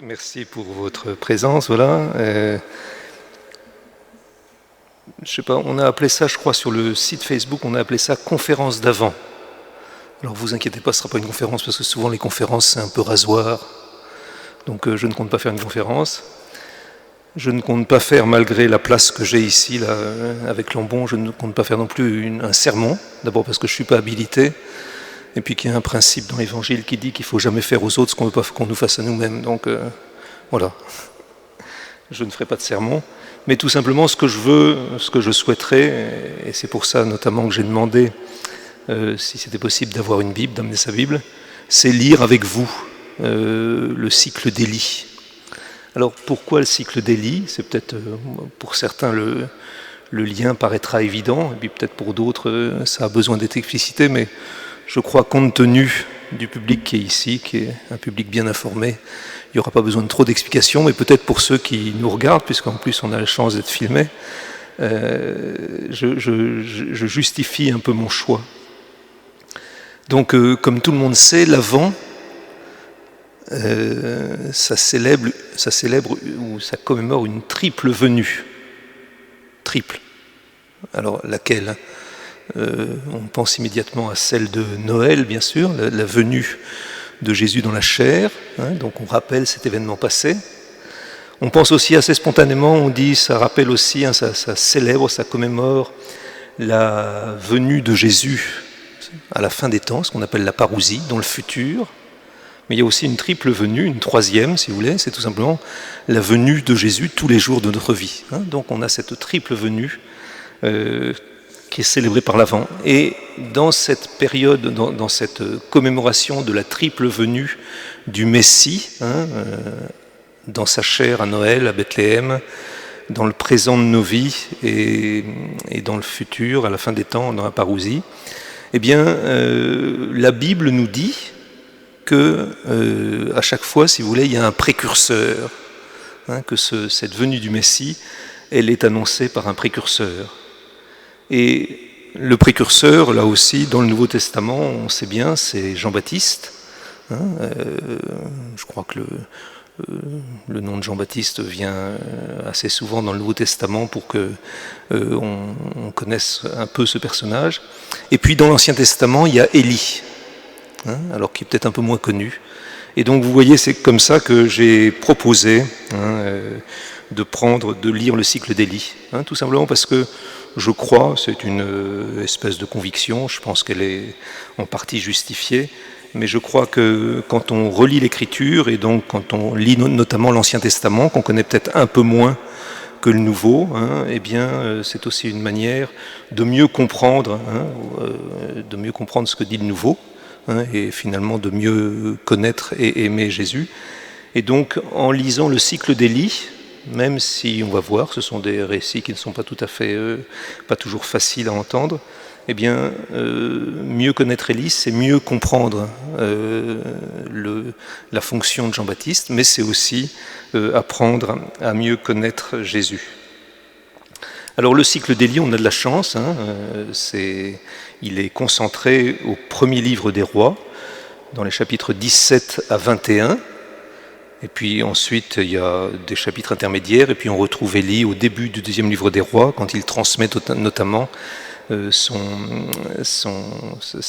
Merci pour votre présence. Voilà. Je sais pas, on a appelé ça, je crois, sur le site Facebook, on a appelé ça conférence d'avant. Alors vous inquiétez pas, ce ne sera pas une conférence parce que souvent les conférences c'est un peu rasoir. Donc je ne compte pas faire une conférence. Je ne compte pas faire, malgré la place que j'ai ici, là, avec Lambon, je ne compte pas faire non plus un sermon. D'abord parce que je ne suis pas habilité. Et puis qu'il y a un principe dans l'Évangile qui dit qu'il ne faut jamais faire aux autres ce qu'on ne veut pas qu'on nous fasse à nous-mêmes. Donc voilà, je ne ferai pas de sermon. Mais tout simplement ce que je veux, ce que je souhaiterais, et c'est pour ça notamment que j'ai demandé si c'était possible d'avoir une Bible, d'amener sa Bible, c'est lire avec vous le cycle d'Élie. Alors pourquoi le cycle d'Élie? C'est peut-être pour certains le lien paraîtra évident, et puis peut-être pour d'autres ça a besoin d'être explicité, mais je crois, compte tenu du public qui est ici, qui est un public bien informé, il n'y aura pas besoin de trop d'explications, mais peut-être pour ceux qui nous regardent, puisqu'en plus on a la chance d'être filmé, je justifie un peu mon choix. Donc, comme tout le monde sait, l'Avent, ça célèbre ou ça commémore une triple venue. Triple. Alors, laquelle ? On pense immédiatement à celle de Noël, bien sûr, la venue de Jésus dans la chair, donc on rappelle cet événement passé. On pense aussi assez spontanément, on dit, ça rappelle aussi, ça célèbre, ça commémore la venue de Jésus à la fin des temps, ce qu'on appelle la parousie, dans le futur. Mais il y a aussi une triple venue, une troisième, si vous voulez, c'est tout simplement la venue de Jésus tous les jours de notre vie. Donc on a cette triple venue qui est célébrée par l'Avent. Et dans cette période, dans cette commémoration de la triple venue du Messie, dans sa chair à Noël, à Bethléem, dans le présent de nos vies et dans le futur, à la fin des temps, dans la parousie, eh bien, la Bible nous dit que à chaque fois, si vous voulez, il y a un précurseur, que cette venue du Messie, elle est annoncée par un précurseur. Et le précurseur, là aussi, dans le Nouveau Testament, on sait bien, c'est Jean-Baptiste. Je crois que le nom de Jean-Baptiste vient assez souvent dans le Nouveau Testament pour qu'on connaisse un peu ce personnage. Et puis dans l'Ancien Testament, il y a Élie, alors qui est peut-être un peu moins connu. Et donc vous voyez, c'est comme ça que j'ai proposé de lire le cycle d'Élie, tout simplement parce que je crois, c'est une espèce de conviction, je pense qu'elle est en partie justifiée, mais je crois que quand on relit l'Écriture, et donc quand on lit notamment l'Ancien Testament, qu'on connaît peut-être un peu moins que le Nouveau, eh bien c'est aussi une manière de mieux comprendre, ce que dit le Nouveau, et finalement de mieux connaître et aimer Jésus. Et donc en lisant le cycle d'Élie, même si on va voir, ce sont des récits qui ne sont pas tout à fait, pas toujours faciles à entendre, eh bien, mieux connaître Élie, c'est mieux comprendre la fonction de Jean-Baptiste, mais c'est aussi apprendre à mieux connaître Jésus. Alors le cycle d'Élie, on a de la chance, il est concentré au premier livre des rois, dans les chapitres 17 à 21, et puis ensuite il y a des chapitres intermédiaires, et puis on retrouve Élie au début du deuxième livre des rois, quand il transmet notamment sa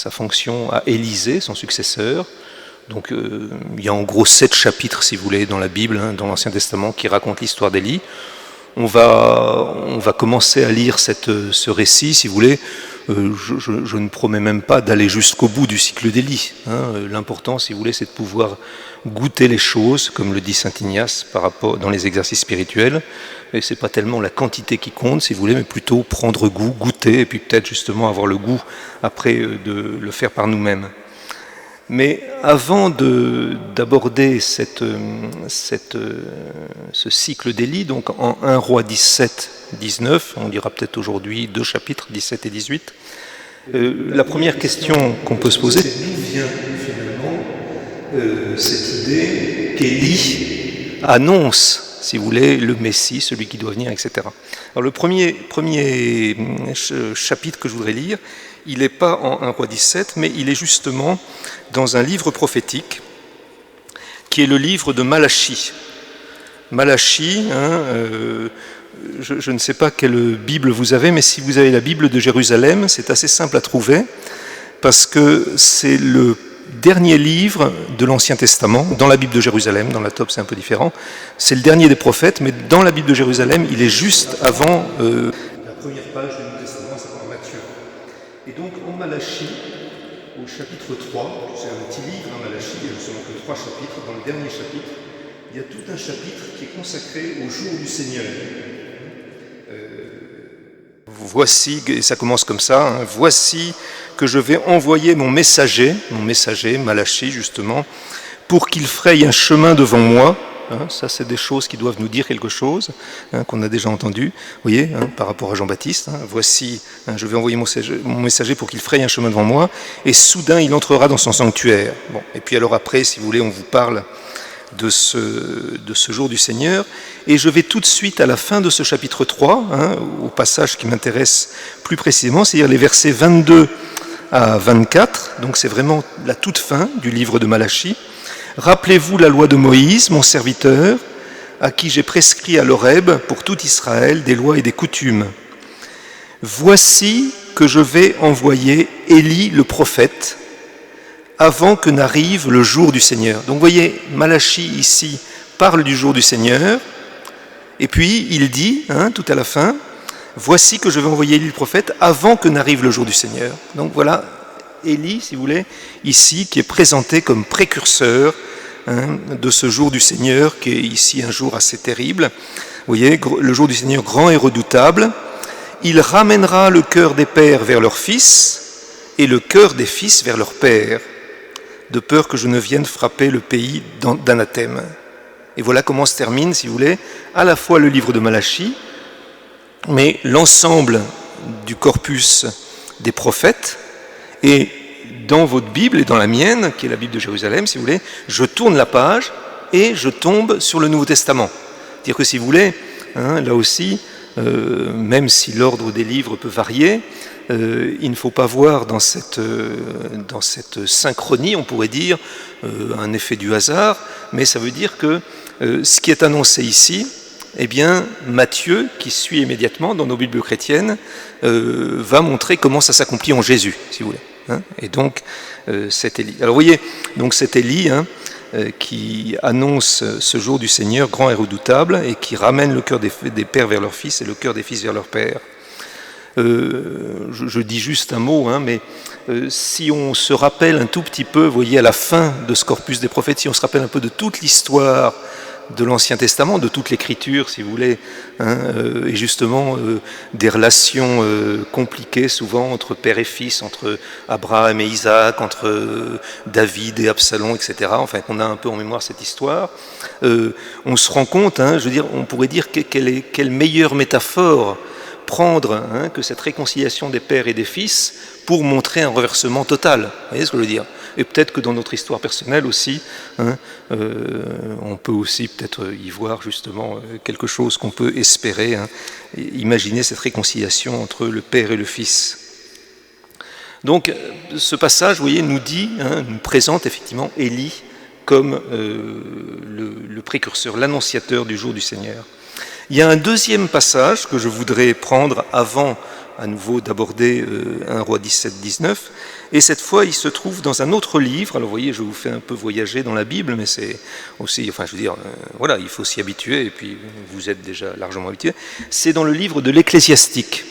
fonction à Élisée, son successeur. Donc il y a en gros 7 chapitres, si vous voulez, dans la Bible, dans l'Ancien Testament, qui racontent l'histoire d'Élie. On va commencer à lire ce récit, si vous voulez. Je ne promets même pas d'aller jusqu'au bout du cycle d'Élie. L'important, si vous voulez, c'est de pouvoir goûter les choses, comme le dit saint Ignace, par rapport dans les exercices spirituels. Et c'est pas tellement la quantité qui compte, si vous voulez, mais plutôt prendre goût, goûter, et puis peut-être justement avoir le goût après de le faire par nous-mêmes. Mais avant d'aborder ce cycle d'Élie, donc en 1 Roi 17, 19, on lira peut-être aujourd'hui 2 chapitres, 17 et 18, la première question qu'on peut se poser, c'est d'où vient finalement cette idée qu'Élie annonce, si vous voulez, le Messie, celui qui doit venir, etc. Alors le premier chapitre que je voudrais lire, il n'est pas en 1 Roi 17, mais il est justement dans un livre prophétique qui est le livre de Malachie. Malachie, je ne sais pas quelle Bible vous avez, mais si vous avez la Bible de Jérusalem, c'est assez simple à trouver, parce que c'est le dernier livre de l'Ancien Testament, dans la Bible de Jérusalem, dans la Top c'est un peu différent, c'est le dernier des prophètes, mais dans la Bible de Jérusalem, il est juste avant la première page du Nouveau Testament, c'est dans Matthieu. Et donc en Malachie, au chapitre 3, c'est un petit livre, Malachie, il n'y a justement que 3 chapitres, dans le dernier chapitre, il y a tout un chapitre qui est consacré au jour du Seigneur. Voici, et ça commence comme ça, voici que je vais envoyer mon messager, Malachie justement, pour qu'il fraye un chemin devant moi. Ça c'est des choses qui doivent nous dire quelque chose, qu'on a déjà entendu, vous voyez, par rapport à Jean-Baptiste. Voici, je vais envoyer mon messager pour qu'il fraye un chemin devant moi, et soudain il entrera dans son sanctuaire. Bon, et puis alors après, si vous voulez, on vous parle de ce jour du Seigneur, et je vais tout de suite à la fin de ce chapitre 3, au passage qui m'intéresse plus précisément, c'est-à-dire les versets 22 à 24, donc c'est vraiment la toute fin du livre de Malachie. Rappelez-vous la loi de Moïse, mon serviteur, à qui j'ai prescrit à l'Horeb pour tout Israël des lois et des coutumes. Voici que je vais envoyer Élie le prophète, avant que n'arrive le jour du Seigneur. Donc vous voyez, Malachie ici parle du jour du Seigneur, et puis il dit, tout à la fin, voici que je vais envoyer Élie le prophète avant que n'arrive le jour du Seigneur. Donc voilà, Élie, si vous voulez, ici, qui est présenté comme précurseur de ce jour du Seigneur, qui est ici un jour assez terrible. Vous voyez, le jour du Seigneur grand et redoutable. Il ramènera le cœur des pères vers leurs fils, et le cœur des fils vers leurs pères, de peur que je ne vienne frapper le pays d'anathème. Et voilà comment se termine, si vous voulez, à la fois le livre de Malachie, mais l'ensemble du corpus des prophètes. Et dans votre Bible et dans la mienne, qui est la Bible de Jérusalem, si vous voulez, je tourne la page et je tombe sur le Nouveau Testament. C'est-à-dire que si vous voulez, là aussi, même si l'ordre des livres peut varier, il ne faut pas voir dans cette synchronie, on pourrait dire, un effet du hasard, mais ça veut dire que ce qui est annoncé ici, eh bien, Matthieu, qui suit immédiatement dans nos Bibles chrétiennes, va montrer comment ça s'accomplit en Jésus, si vous voulez. Et donc, c'est Élie. Alors, vous voyez, donc c'est Élie qui annonce ce jour du Seigneur grand et redoutable et qui ramène le cœur des pères vers leurs fils et le cœur des fils vers leurs pères. Je dis juste un mot, mais si on se rappelle un tout petit peu, vous voyez, à la fin de ce corpus des prophètes, si on se rappelle un peu de toute l'histoire de l'Ancien Testament, de toute l'Écriture, si vous voulez, et justement des relations compliquées souvent entre père et fils, entre Abraham et Isaac, entre David et Absalom, etc. Enfin, qu'on a un peu en mémoire cette histoire. On se rend compte, je veux dire, on pourrait dire quelle meilleure métaphore prendre que cette réconciliation des pères et des fils pour montrer un reversement total. Vous voyez ce que je veux dire ? Et peut-être que dans notre histoire personnelle aussi, on peut aussi peut-être y voir justement quelque chose qu'on peut espérer, imaginer cette réconciliation entre le père et le fils. Donc ce passage, vous voyez, nous dit, nous présente effectivement Élie comme le précurseur, l'annonciateur du jour du Seigneur. Il y a un deuxième passage que je voudrais prendre avant à nouveau d'aborder 1 Roi 17-19, et cette fois il se trouve dans un autre livre. Alors vous voyez, je vous fais un peu voyager dans la Bible, mais c'est aussi, enfin je veux dire, voilà, il faut s'y habituer, et puis vous êtes déjà largement habitués. C'est dans le livre de l'Ecclésiastique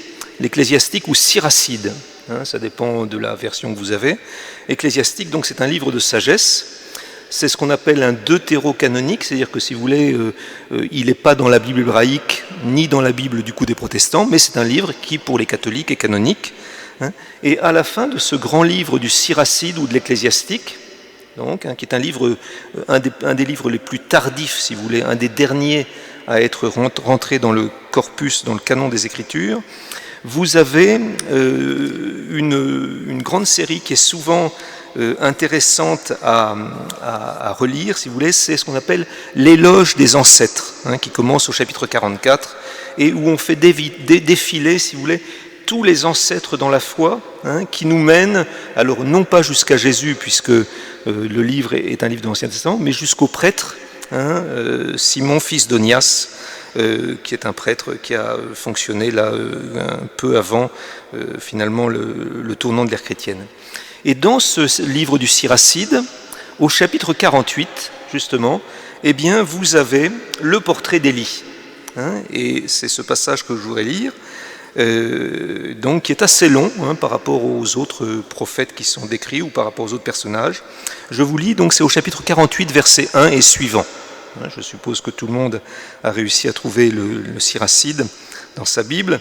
ou Siracide, ça dépend de la version que vous avez. Ecclésiastique, donc c'est un livre de sagesse. C'est ce qu'on appelle un deutérocanonique, c'est-à-dire que si vous voulez, il n'est pas dans la Bible hébraïque, ni dans la Bible du coup des protestants, mais c'est un livre qui, pour les catholiques, est canonique. Et à la fin de ce grand livre du Siracide ou de l'Ecclésiastique, donc, qui est un livre, un des livres les plus tardifs, si vous voulez, un des derniers à être rentré dans le corpus, dans le canon des Écritures, vous avez une grande série qui est souvent intéressante à relire, si vous voulez, c'est ce qu'on appelle l'éloge des ancêtres, qui commence au chapitre 44, et où on fait défiler, si vous voulez, tous les ancêtres dans la foi, qui nous mènent, alors non pas jusqu'à Jésus, puisque le livre est un livre de l'Ancien Testament, mais jusqu'au prêtre, Simon, fils d'Onias, qui est un prêtre qui a fonctionné là un peu avant finalement le tournant de l'ère chrétienne. Et dans ce livre du Siracide, au chapitre 48, justement, eh bien, vous avez le portrait d'Élie. Et c'est ce passage que je voudrais lire, donc, qui est assez long par rapport aux autres prophètes qui sont décrits ou par rapport aux autres personnages. Je vous lis, donc c'est au chapitre 48, verset 1 et suivant. Je suppose que tout le monde a réussi à trouver le Siracide dans sa Bible.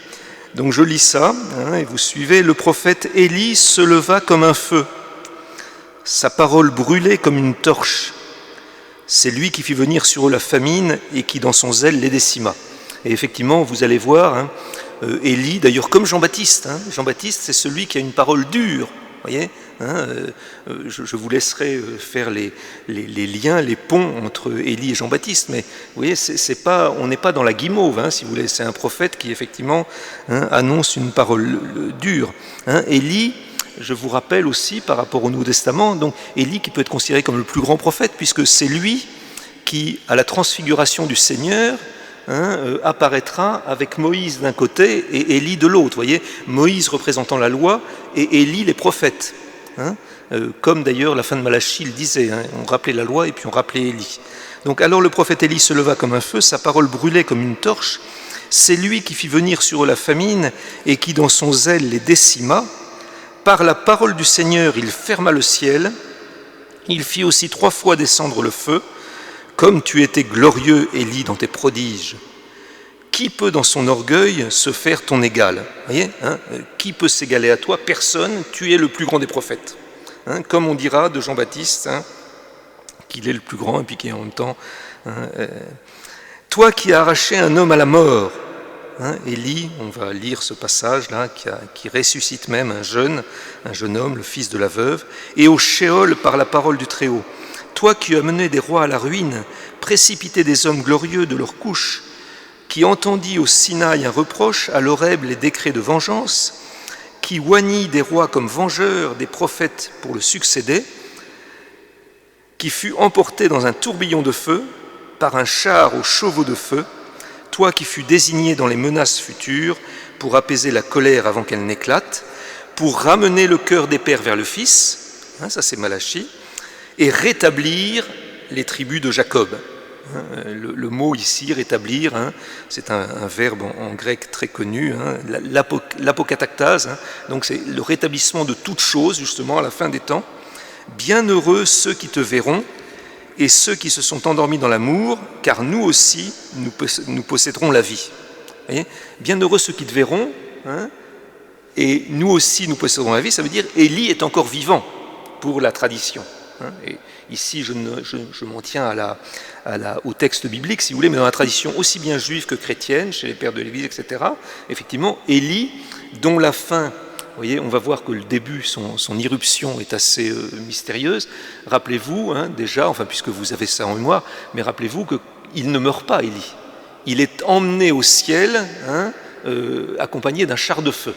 Donc je lis ça, et vous suivez. Le prophète Élie se leva comme un feu. Sa parole brûlait comme une torche. C'est lui qui fit venir sur eux la famine et qui, dans son zèle, les décima. Et effectivement, vous allez voir, Élie, d'ailleurs comme Jean-Baptiste. Jean-Baptiste, c'est celui qui a une parole dure. Voyez, je vous laisserai faire les liens, les ponts entre Élie et Jean-Baptiste, mais vous voyez, on n'est pas dans la guimauve, si vous voulez, c'est un prophète qui effectivement annonce une parole dure. Élie, je vous rappelle aussi par rapport au Nouveau Testament, donc Élie qui peut être considéré comme le plus grand prophète, puisque c'est lui qui, à la transfiguration du Seigneur, apparaîtra avec Moïse d'un côté et Élie de l'autre. Voyez, Moïse représentant la loi et Élie les prophètes. Comme d'ailleurs la fin de Malachie le disait, on rappelait la loi et puis on rappelait Élie. Donc alors le prophète Élie se leva comme un feu, sa parole brûlait comme une torche. C'est lui qui fit venir sur eux la famine et qui dans son zèle les décima. Par la parole du Seigneur, il ferma le ciel. Il fit aussi 3 fois descendre le feu. Comme tu étais glorieux, Élie, dans tes prodiges, qui peut dans son orgueil se faire ton égal? Voyez, qui peut s'égaler à toi? Personne, tu es le plus grand des prophètes. Comme on dira de Jean-Baptiste, qu'il est le plus grand et puis qui est en même temps... toi qui as arraché un homme à la mort, Élie, on va lire ce passage-là, qui ressuscite même un jeune homme, le fils de la veuve, et au Sheol par la parole du Très-Haut. Toi qui as mené des rois à la ruine, précipité des hommes glorieux de leur couche, qui entendis au Sinaï un reproche, à l'Horeb les décrets de vengeance, qui oignit des rois comme vengeurs, des prophètes pour le succéder, qui fut emporté dans un tourbillon de feu, par un char aux chevaux de feu, toi qui fus désigné dans les menaces futures, pour apaiser la colère avant qu'elle n'éclate, pour ramener le cœur des pères vers le Fils, ça c'est Malachie, et rétablir les tribus de Jacob. Le mot ici, rétablir, c'est un verbe en grec très connu, l'apokataktase, donc c'est le rétablissement de toutes choses, justement, à la fin des temps. Bienheureux ceux qui te verront et ceux qui se sont endormis dans l'amour, car nous aussi, nous posséderons la vie. Voyez, bienheureux ceux qui te verront, et nous aussi, nous posséderons la vie, ça veut dire Élie est encore vivant pour la tradition. Et ici, je m'en tiens au texte biblique, si vous voulez, mais dans la tradition aussi bien juive que chrétienne, chez les pères de l'Église, etc., effectivement, Élie, dont la fin, vous voyez, on va voir que le début, son irruption est assez mystérieuse. Rappelez-vous, déjà, enfin, puisque vous avez ça en mémoire, mais rappelez-vous qu'il ne meurt pas, Élie. Il est emmené au ciel, accompagné d'un char de feu.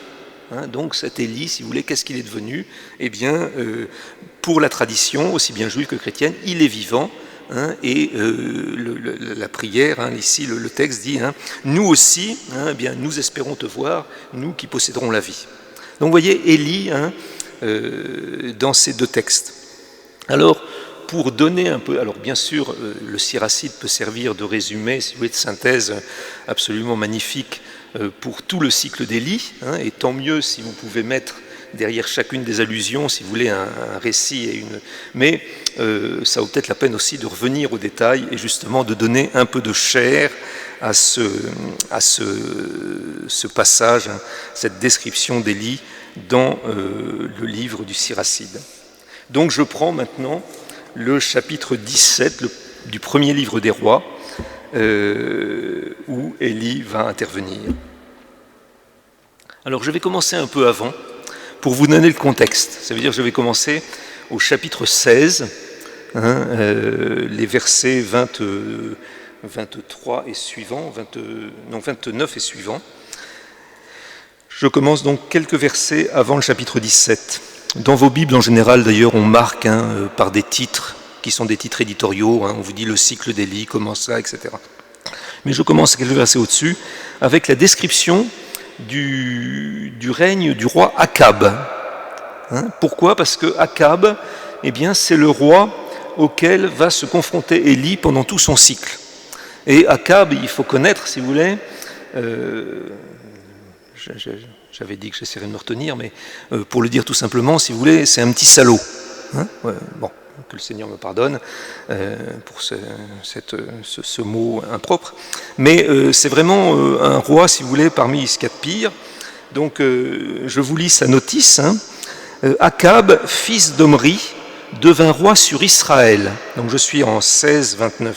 Donc cet Élie, si vous voulez, qu'est-ce qu'il est devenu? Eh bien, pour la tradition, aussi bien juive que chrétienne, il est vivant, et la prière, ici le texte dit, nous aussi, eh bien, nous espérons te voir, nous qui posséderons la vie. Donc vous voyez, Élie, dans ces 2 textes. Alors, pour donner un peu, alors bien sûr, le Siracide peut servir de résumé, si vous voulez, de synthèse absolument magnifique pour tout le cycle d'Élie, et tant mieux si vous pouvez mettre derrière chacune des allusions, si vous voulez, un récit mais ça vaut peut-être la peine aussi de revenir aux détails et justement de donner un peu de chair à ce passage, cette description d'Élie dans le livre du Siracide. Donc je prends maintenant le chapitre 17 du premier livre des rois, où Élie va intervenir. Alors je vais commencer un peu avant, pour vous donner le contexte. Ça veut dire que je vais commencer au chapitre 16, les versets 23 et suivants, 29 et suivants. Je commence donc quelques versets avant le chapitre 17. Dans vos Bibles, en général, d'ailleurs, on marque par des titres qui sont des titres éditoriaux. On vous dit le cycle d'Élie, comment ça, etc. Mais je commence quelques versets au-dessus avec la description du règne du roi Akab. Pourquoi ? Parce que Akab, eh bien, c'est le roi auquel va se confronter Élie pendant tout son cycle. Et Akab, il faut connaître, si vous voulez, j'avais dit que j'essaierais de me retenir, mais pour le dire tout simplement, si vous voulez, c'est un petit salaud. Bon, que le Seigneur me pardonne pour ce mot impropre. Mais c'est vraiment un roi, si vous voulez, parmi ce qu'il y a de pire. Donc, je vous lis sa notice. Akab, fils d'Omri, devint roi sur Israël. Donc, je suis en 16-29.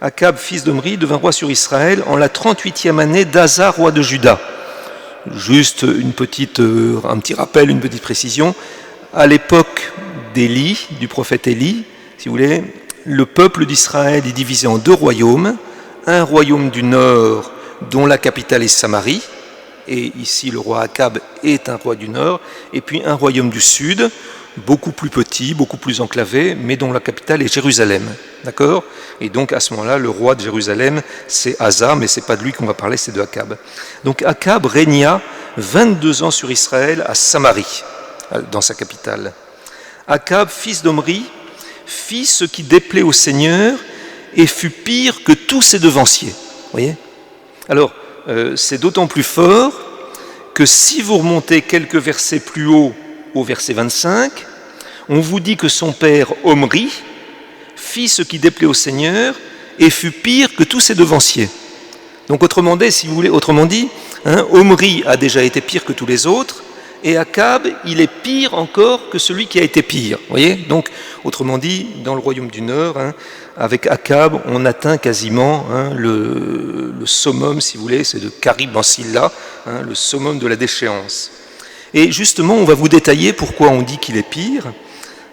Akab, fils d'Omri, devint roi sur Israël en la 38e année d'Asa, roi de Juda. Juste un petit rappel, une petite précision. À l'époque d'Élie, du prophète Élie, si vous voulez, le peuple d'Israël est divisé en deux royaumes. Un royaume du nord, dont la capitale est Samarie, et ici le roi Akab est un roi du nord, et puis un royaume du sud, beaucoup plus petit, beaucoup plus enclavé, mais dont la capitale est Jérusalem. D'accord ? Et donc à ce moment-là, le roi de Jérusalem, c'est Asa, mais ce n'est pas de lui qu'on va parler, c'est de Akab. Donc Akab régna 22 ans sur Israël à Samarie, dans sa capitale. Akab, fils d'Omri, fit ce qui déplaît au Seigneur et fut pire que tous ses devanciers. Vous voyez ? Alors, c'est d'autant plus fort que si vous remontez quelques versets plus haut, au verset 25, on vous dit que son père Omri fit ce qui déplaît au Seigneur et fut pire que tous ses devanciers. Donc autrement dit, si vous voulez, Omri a déjà été pire que tous les autres, et Akab, il est pire encore que celui qui a été pire. Vous voyez ? Donc, autrement dit, dans le royaume du Nord, avec Akab, on atteint quasiment le summum, si vous voulez, c'est de Karib en Silla, le summum de la déchéance. Et justement, on va vous détailler pourquoi on dit qu'il est pire.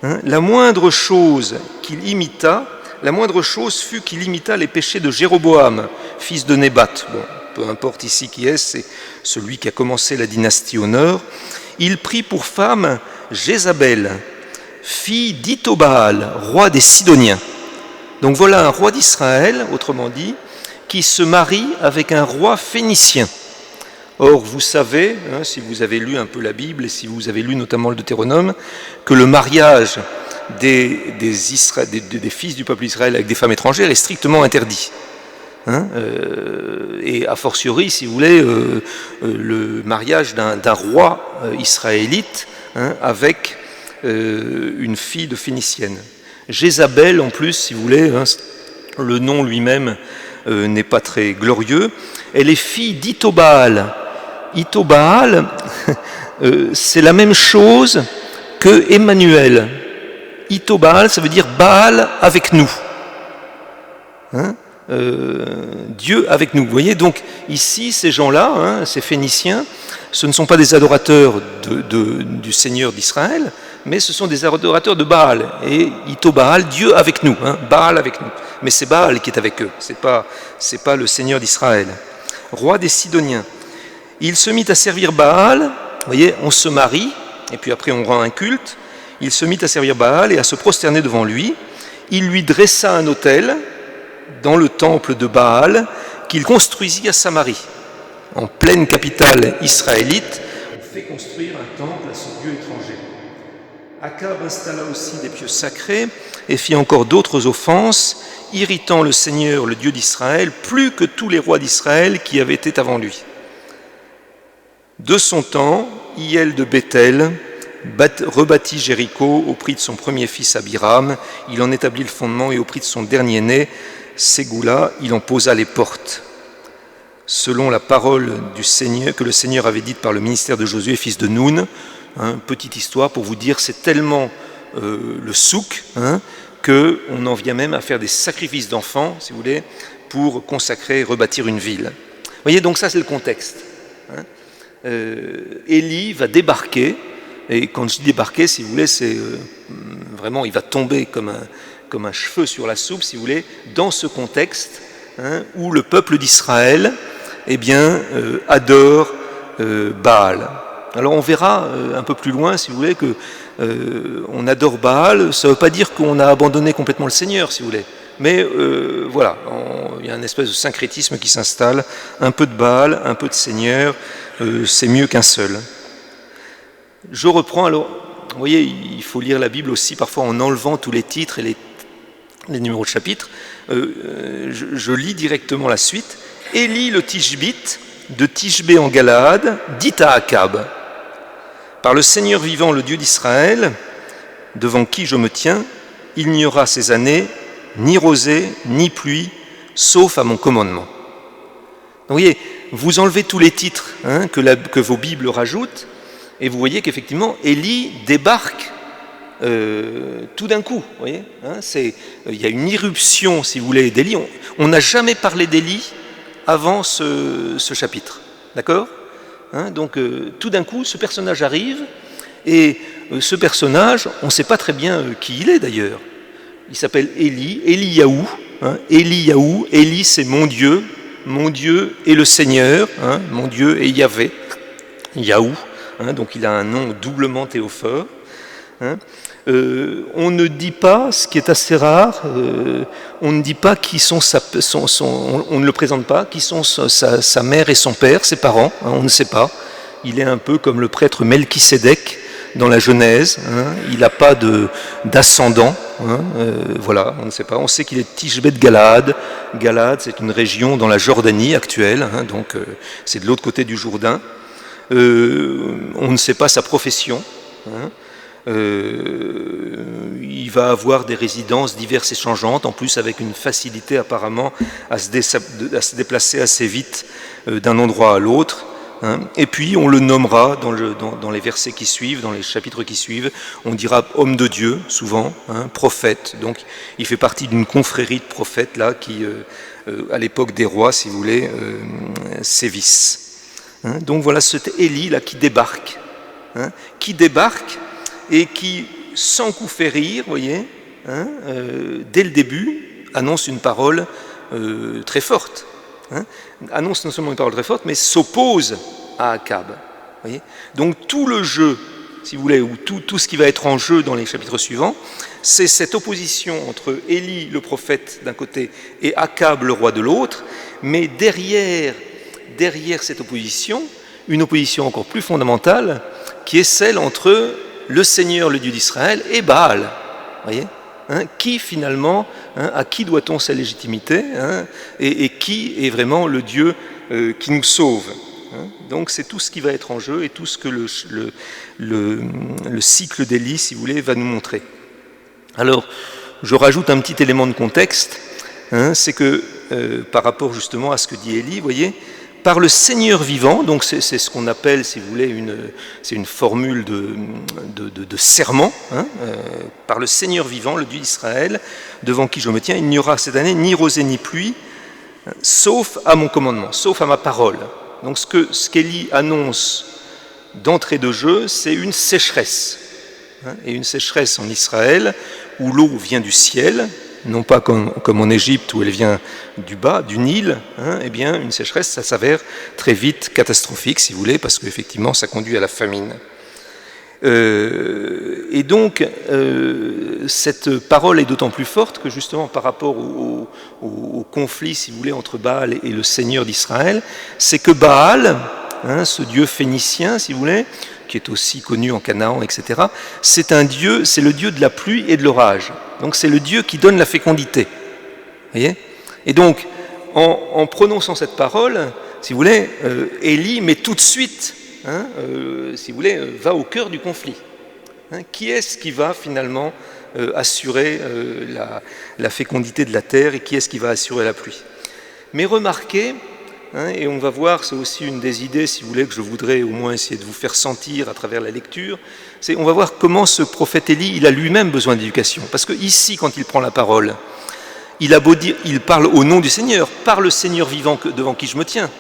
La moindre chose fut qu'il imita les péchés de Jéroboam, fils de Nébat. Bon, peu importe ici qui est, c'est celui qui a commencé la dynastie au nord. Il prit pour femme Jézabel, fille d'Itobal, roi des Sidoniens. Donc voilà un roi d'Israël, autrement dit, qui se marie avec un roi phénicien. Or, vous savez, si vous avez lu un peu la Bible et si vous avez lu notamment le Deutéronome, que le mariage des fils du peuple d'Israël avec des femmes étrangères est strictement interdit. Et a fortiori, si vous voulez, le mariage d'un roi israélite avec une fille de Phénicienne. Jézabel, en plus, si vous voulez, le nom lui-même n'est pas très glorieux. Elle est fille d'Itobal. Itobal, c'est la même chose que Emmanuel. Itobal, ça veut dire Baal avec nous. Dieu avec nous. Vous voyez, donc ici, ces gens-là, ces Phéniciens, ce ne sont pas des adorateurs du Seigneur d'Israël, mais ce sont des adorateurs de Baal. Et Itobal, Dieu avec nous, Baal avec nous. Mais c'est Baal qui est avec eux, c'est pas le Seigneur d'Israël. Roi des Sidoniens. Il se mit à servir Baal, vous voyez, on se marie, et puis après on rend un culte. Il se mit à servir Baal et à se prosterner devant lui. Il lui dressa un autel dans le temple de Baal qu'il construisit à Samarie. En pleine capitale israélite, on fait construire un temple à ce dieu étranger. Akab installa aussi des pieux sacrés et fit encore d'autres offenses, irritant le Seigneur, le Dieu d'Israël, plus que tous les rois d'Israël qui avaient été avant lui. De son temps, Hiel de Béthel rebâtit Jéricho au prix de son premier fils Abiram. Il en établit le fondement et au prix de son dernier-né, Ségoula, il en posa les portes. Selon la parole du Seigneur, que le Seigneur avait dite par le ministère de Josué, fils de Noun, petite histoire pour vous dire, c'est tellement le souk qu'on en vient même à faire des sacrifices d'enfants, si vous voulez, pour consacrer et rebâtir une ville. Vous voyez, donc ça c'est le contexte. Élie va débarquer, et quand je dis débarquer, si vous voulez, c'est vraiment, il va tomber comme un cheveu sur la soupe, si vous voulez, dans ce contexte où le peuple d'Israël, adore Baal. Alors on verra un peu plus loin, si vous voulez, que on adore Baal. Ça ne veut pas dire qu'on a abandonné complètement le Seigneur, si vous voulez. Mais voilà, il y a une espèce de syncrétisme qui s'installe. Un peu de Baal, un peu de Seigneur, c'est mieux qu'un seul. Je reprends alors. Vous voyez, il faut lire la Bible aussi parfois en enlevant tous les titres et les numéros de chapitres. Je lis directement la suite. Élie le Tishbite de Tishbé en Galaad dit à Akab: par le Seigneur vivant, le Dieu d'Israël, devant qui je me tiens, il n'y aura ces années ni rosée ni pluie, sauf à mon commandement. Donc, vous voyez, vous enlevez tous les titres que vos Bibles rajoutent, et vous voyez qu'effectivement, Élie débarque tout d'un coup. Vous voyez, il y a une irruption, si vous voulez, d'Élie. On n'a jamais parlé d'Élie avant ce chapitre. D'accord ? Donc tout d'un coup, ce personnage arrive, et ce personnage, on ne sait pas très bien qui il est d'ailleurs. Il s'appelle Élie, Eliyahu. Eliyahu, Élie c'est mon Dieu est le Seigneur, mon Dieu est Yahvé, Yahou, donc il a un nom doublement théophore. On ne dit pas, ce qui est assez rare, on ne dit pas qui sont on ne le présente pas, qui sont sa mère et son père, ses parents, on ne sait pas. Il est un peu comme le prêtre Melchisédek dans la Genèse, il n'a pas d'ascendant, voilà, on ne sait pas. On sait qu'il est Tishbé de Galaad. Galaad, c'est une région dans la Jordanie actuelle, donc c'est de l'autre côté du Jourdain. On ne sait pas sa profession. Il va avoir des résidences diverses et changeantes, en plus avec une facilité apparemment à se déplacer assez vite d'un endroit à l'autre. Et puis on le nommera dans les versets qui suivent, dans les chapitres qui suivent, on dira homme de Dieu, souvent, prophète. Donc il fait partie d'une confrérie de prophètes là, qui, à l'époque des rois, si vous voulez, sévissent. Donc voilà cet Élie là qui débarque et qui, sans coup férir, voyez, dès le début, annonce une parole très forte. Annonce non seulement une parole très forte, mais s'oppose à Akab. Voyez. Donc tout le jeu, si vous voulez, ou tout ce qui va être en jeu dans les chapitres suivants, c'est cette opposition entre Élie, le prophète, d'un côté, et Akab, le roi, de l'autre, mais derrière cette opposition, une opposition encore plus fondamentale, qui est celle entre le Seigneur, le Dieu d'Israël, et Baal. Voyez, qui finalement, à qui doit-on sa légitimité, et qui est vraiment le Dieu qui nous sauve. Donc c'est tout ce qui va être en jeu et tout ce que le cycle d'Élie, si vous voulez, va nous montrer. Alors, je rajoute un petit élément de contexte, c'est que par rapport justement à ce que dit Élie, vous voyez, par le Seigneur vivant, donc c'est ce qu'on appelle, si vous voulez, c'est une formule de serment, par le Seigneur vivant, le Dieu d'Israël, devant qui je me tiens, il n'y aura cette année ni rosée ni pluie, sauf à mon commandement, sauf à ma parole. Donc ce qu'Élie annonce d'entrée de jeu, c'est une sécheresse. Et une sécheresse en Israël, où l'eau vient du ciel, non pas comme en Égypte où elle vient du bas, du Nil, eh bien une sécheresse, ça s'avère très vite catastrophique, si vous voulez, parce qu'effectivement ça conduit à la famine. Et donc cette parole est d'autant plus forte que justement par rapport au conflit, si vous voulez, entre Baal et le Seigneur d'Israël, c'est que Baal, ce dieu phénicien, si vous voulez, qui est aussi connu en Canaan, etc., c'est le dieu de la pluie et de l'orage. Donc c'est le dieu qui donne la fécondité. Voyez ? Et donc, en prononçant cette parole, si vous voulez, Élie met tout de suite, si vous voulez, va au cœur du conflit. Qui est-ce qui va finalement assurer la fécondité de la terre et qui est-ce qui va assurer la pluie ? Mais remarquez, et on va voir, c'est aussi une des idées, si vous voulez, que je voudrais au moins essayer de vous faire sentir à travers la lecture, c'est on va voir comment ce prophète Élie, il a lui-même besoin d'éducation. Parce que ici, quand il prend la parole, il a beau dire, il parle au nom du Seigneur, par le Seigneur vivant devant qui je me tiens.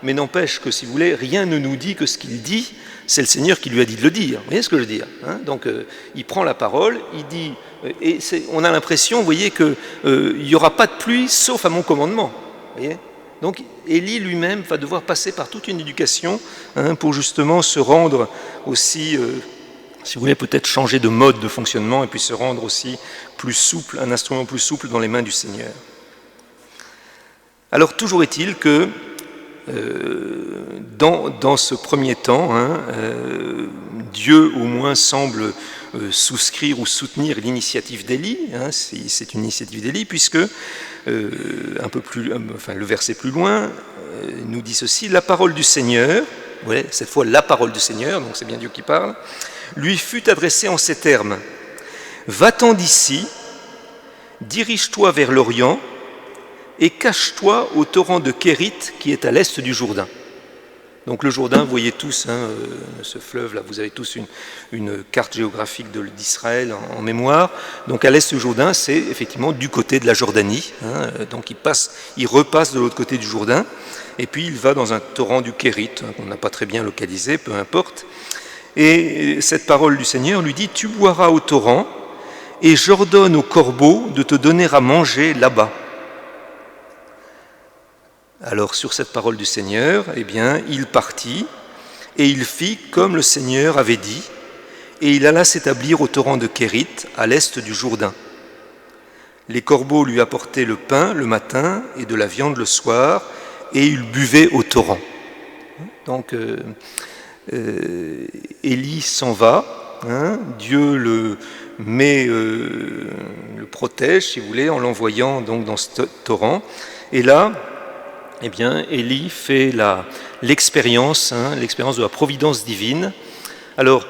Mais n'empêche que, si vous voulez, rien ne nous dit que ce qu'il dit, c'est le Seigneur qui lui a dit de le dire. Vous voyez ce que je veux dire ? Donc, il prend la parole, il dit, et on a l'impression, vous voyez, qu'il n'y aura pas de pluie sauf à mon commandement. Vous voyez ? Donc Élie lui-même va devoir passer par toute une éducation pour justement se rendre aussi, si vous voulez, peut-être changer de mode de fonctionnement et puis se rendre aussi plus souple, un instrument plus souple dans les mains du Seigneur. Alors toujours est-il que dans ce premier temps, Dieu au moins semble souscrire ou soutenir l'initiative d'Élie, c'est une initiative d'Élie, puisque le verset plus loin nous dit ceci: la parole du Seigneur, ouais, cette fois la parole du Seigneur, donc c'est bien Dieu qui parle, lui fut adressée en ces termes: va-t'en d'ici, dirige-toi vers l'Orient et cache-toi au torrent de Kérit qui est à l'est du Jourdain. Donc le Jourdain, vous voyez tous, ce fleuve-là, vous avez tous une carte géographique d'Israël en mémoire. Donc à l'est du Jourdain, c'est effectivement du côté de la Jordanie. Donc il repasse de l'autre côté du Jourdain, et puis il va dans un torrent du Kérit, qu'on n'a pas très bien localisé, peu importe. Et cette parole du Seigneur lui dit: tu boiras au torrent, et j'ordonne aux corbeaux de te donner à manger là-bas. Alors sur cette parole du Seigneur, eh bien, il partit et il fit comme le Seigneur avait dit, et il alla s'établir au torrent de Kérit, à l'est du Jourdain. Les corbeaux lui apportaient le pain le matin et de la viande le soir, et il buvait au torrent. Donc Élie s'en va, Dieu le protège, si vous voulez, en l'envoyant donc dans ce torrent, et là, eh bien, Élie fait l'expérience de la providence divine. Alors,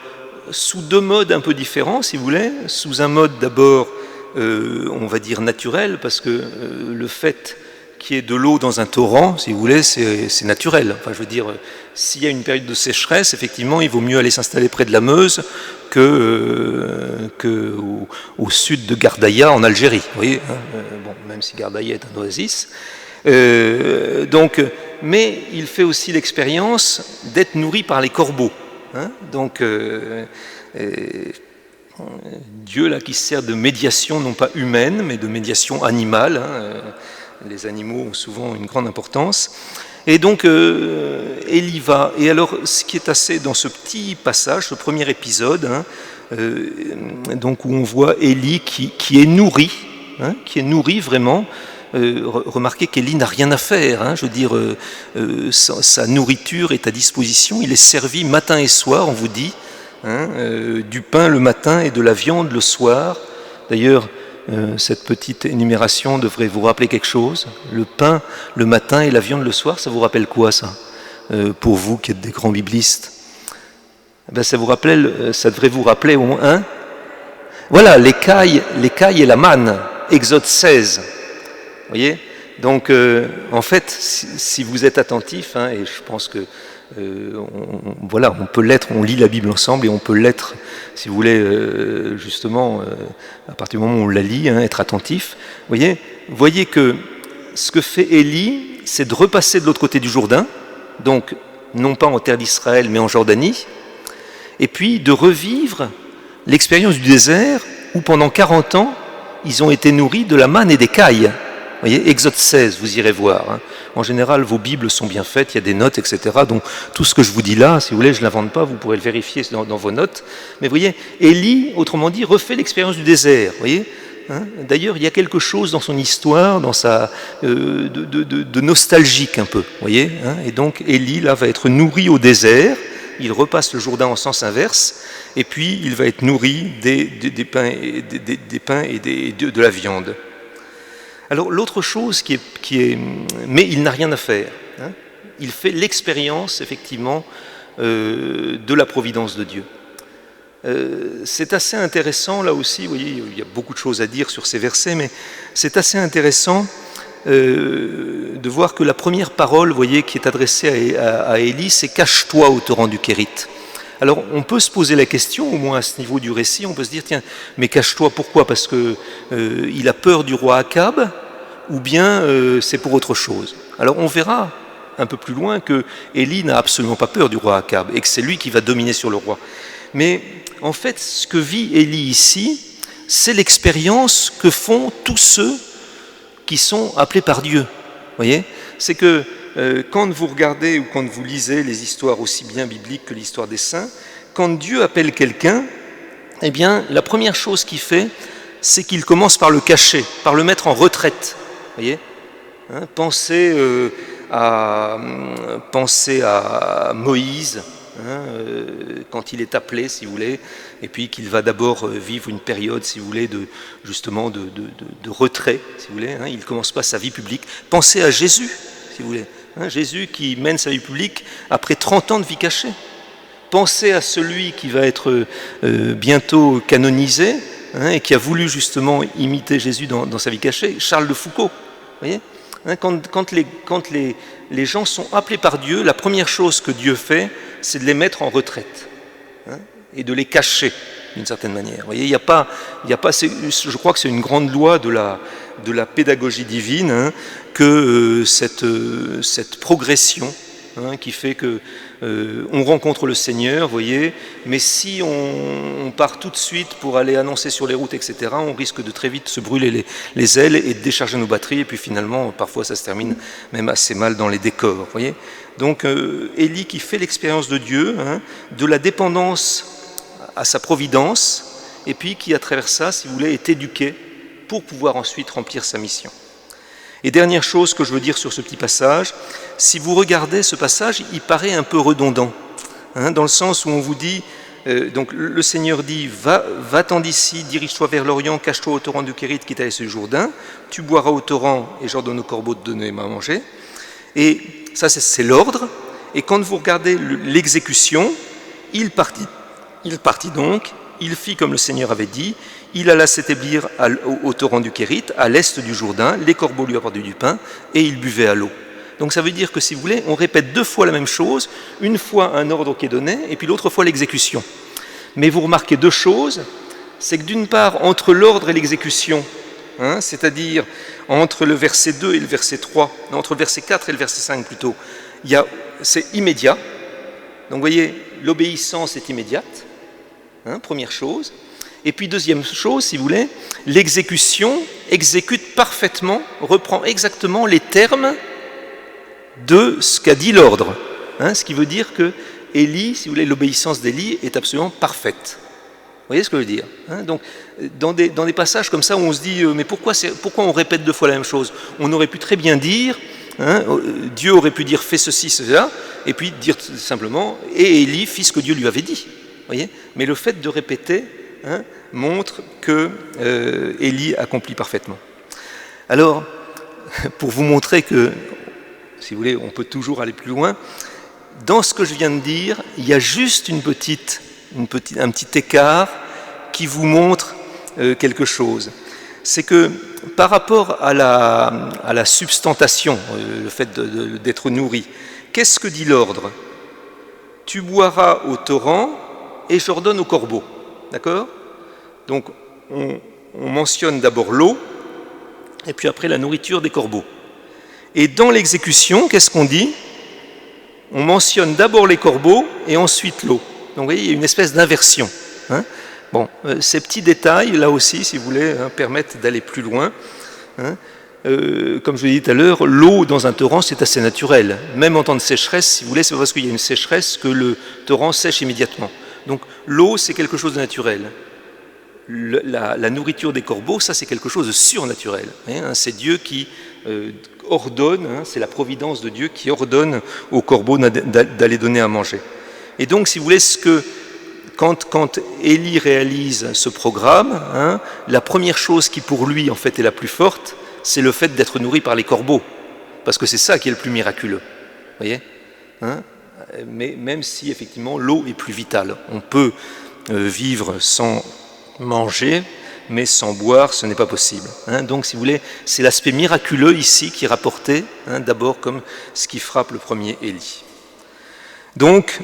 sous deux modes un peu différents, si vous voulez. Sous un mode d'abord, on va dire naturel, parce que le fait qu'il y ait de l'eau dans un torrent, si vous voulez, c'est naturel. Enfin, je veux dire, s'il y a une période de sécheresse, effectivement, il vaut mieux aller s'installer près de la Meuse au sud de Gardaïa, en Algérie. Vous voyez, même si Gardaïa est un oasis. Mais il fait aussi l'expérience d'être nourri par les corbeaux. Dieu là qui sert de médiation non pas humaine mais de médiation animale. Les animaux ont souvent une grande importance. Et donc Élie va. Et alors ce qui est assez dans ce petit passage, ce premier épisode, donc où on voit Élie qui est nourri, vraiment. Remarquez qu'Élie n'a rien à faire, je veux dire, sa nourriture est à disposition, il est servi matin et soir, on vous dit, du pain le matin et de la viande le soir. D'ailleurs, cette petite énumération devrait vous rappeler quelque chose. Le pain le matin et la viande le soir, ça vous rappelle quoi ça, pour vous qui êtes des grands biblistes? Ça devrait vous rappeler au moins voilà, l'écaille et la manne, Exode 16. Vous voyez, donc en fait, si vous êtes attentif, et je pense que on peut l'être, on lit la Bible ensemble et on peut l'être, si vous voulez, justement, à partir du moment où on la lit, être attentif. Vous voyez que ce que fait Élie, c'est de repasser de l'autre côté du Jourdain, donc non pas en terre d'Israël mais en Jordanie, et puis de revivre l'expérience du désert où pendant 40 ans, ils ont été nourris de la manne et des cailles. Vous voyez, Exode 16, vous irez voir. En général, vos Bibles sont bien faites, il y a des notes, etc. Donc tout ce que je vous dis là, si vous voulez, je ne l'invente pas, vous pourrez le vérifier dans vos notes. Mais vous voyez, Élie, autrement dit, refait l'expérience du désert. Vous voyez, d'ailleurs, il y a quelque chose dans son histoire, dans sa de nostalgique un peu. Vous voyez, et donc Élie là va être nourri au désert. Il repasse le Jourdain en sens inverse, et puis il va être nourri des pains et de la viande. Alors l'autre chose qui est, mais il n'a rien à faire. Il fait l'expérience effectivement de la providence de Dieu. C'est assez intéressant là aussi. Vous voyez, il y a beaucoup de choses à dire sur ces versets, mais c'est assez intéressant de voir que la première parole, vous voyez, qui est adressée à Élie, c'est « cache-toi au torrent du Kérit ». Alors on peut se poser la question, au moins à ce niveau du récit, on peut se dire, tiens, mais cache-toi, pourquoi? Parce qu'il a peur du roi Akab, ou bien c'est pour autre chose? Alors on verra un peu plus loin que Élie n'a absolument pas peur du roi Akab, et que c'est lui qui va dominer sur le roi. Mais en fait, ce que vit Élie ici, c'est l'expérience que font tous ceux qui sont appelés par Dieu. Voyez, c'est que quand vous regardez ou quand vous lisez les histoires aussi bien bibliques que l'histoire des saints, quand Dieu appelle quelqu'un, eh bien, la première chose qu'il fait, c'est qu'il commence par le cacher, par le mettre en retraite. Vous voyez, pensez à Moïse, quand il est appelé, si vous voulez, et puis qu'il va d'abord vivre une période, si vous voulez, de retrait, si vous voulez. Il ne commence pas sa vie publique. Pensez à Jésus, si vous voulez. Jésus qui mène sa vie publique après 30 ans de vie cachée. Pensez à celui qui va être bientôt canonisé et qui a voulu justement imiter Jésus dans sa vie cachée, Charles de Foucault. Vous voyez, quand les gens sont appelés par Dieu, la première chose que Dieu fait, c'est de les mettre en retraite et de les cacher d'une certaine manière. Vous voyez, je crois que c'est une grande loi de la pédagogie divine que cette progression qui fait que on rencontre le Seigneur, voyez, mais si on part tout de suite pour aller annoncer sur les routes, etc., on risque de très vite se brûler les ailes et de décharger nos batteries, et puis finalement, parfois ça se termine même assez mal dans les décors, voyez. Donc Élie qui fait l'expérience de Dieu, de la dépendance à sa providence, et puis qui à travers ça, si vous voulez, est éduqué pour pouvoir ensuite remplir sa mission. Et dernière chose que je veux dire sur ce petit passage, si vous regardez ce passage, il paraît un peu redondant, dans le sens où on vous dit, donc le Seigneur dit, va-t'en d'ici, dirige-toi vers l'Orient, cache-toi au torrent du Kérit qui t'est ce Jourdain, tu boiras au torrent et j'ordonne au corbeau de donner à manger. Et ça c'est l'ordre, et quand vous regardez l'exécution, il partit donc, il fit comme le Seigneur avait dit, il alla s'établir au torrent du Kérit, à l'est du Jourdain, les corbeaux lui apportaient du pain, et il buvait à l'eau. Donc ça veut dire que, si vous voulez, on répète 2 fois la même chose, une fois un ordre qui est donné, et puis l'autre fois l'exécution. Mais vous remarquez 2 choses, c'est que d'une part, entre l'ordre et l'exécution, c'est-à-dire entre le verset 2 et le verset 3, entre le verset 4 et le verset 5 plutôt, c'est immédiat. Donc vous voyez, l'obéissance est immédiate, première chose. Et puis deuxième chose, si vous voulez, l'exécution exécute parfaitement, reprend exactement les termes de ce qu'a dit l'ordre. Ce qui veut dire que Élie, si vous voulez, l'obéissance d'Élie est absolument parfaite. Vous voyez ce que je veux dire, Donc, dans des passages comme ça où on se dit mais pourquoi on répète 2 fois la même chose? On aurait pu très bien dire, Dieu aurait pu dire fais ceci, cela, et puis dire simplement et Élie fit ce que Dieu lui avait dit. Vous voyez, mais le fait de répéter montre que Élie accomplit parfaitement. Alors, pour vous montrer que, si vous voulez, on peut toujours aller plus loin, dans ce que je viens de dire, il y a juste un petit écart qui vous montre quelque chose. C'est que par rapport à la substantation, le fait d'être nourri, qu'est-ce que dit l'ordre? Tu boiras au torrent et j'ordonne au corbeau. D'accord? Donc, on mentionne d'abord l'eau, et puis après la nourriture des corbeaux. Et dans l'exécution, qu'est-ce qu'on dit? On mentionne d'abord les corbeaux et ensuite l'eau. Donc, vous voyez, il y a une espèce d'inversion. Bon, ces petits détails, là aussi, si vous voulez, permettent d'aller plus loin. Comme je l'ai dit tout à l'heure, l'eau dans un torrent, c'est assez naturel. Même en temps de sécheresse, si vous voulez, c'est parce qu'il y a une sécheresse que le torrent sèche immédiatement. Donc l'eau, c'est quelque chose de naturel. La nourriture des corbeaux, ça c'est quelque chose de surnaturel. C'est Dieu qui ordonne, c'est la providence de Dieu qui ordonne aux corbeaux d'aller donner à manger. Et donc, si vous voulez, quand Élie réalise ce programme, la première chose qui pour lui en fait est la plus forte, c'est le fait d'être nourri par les corbeaux, parce que c'est ça qui est le plus miraculeux. Vous voyez, mais même si effectivement l'eau est plus vitale, on peut vivre sans manger, mais sans boire, ce n'est pas possible. Donc, si vous voulez, c'est l'aspect miraculeux ici qui est rapporté, d'abord comme ce qui frappe le premier Élie. Donc,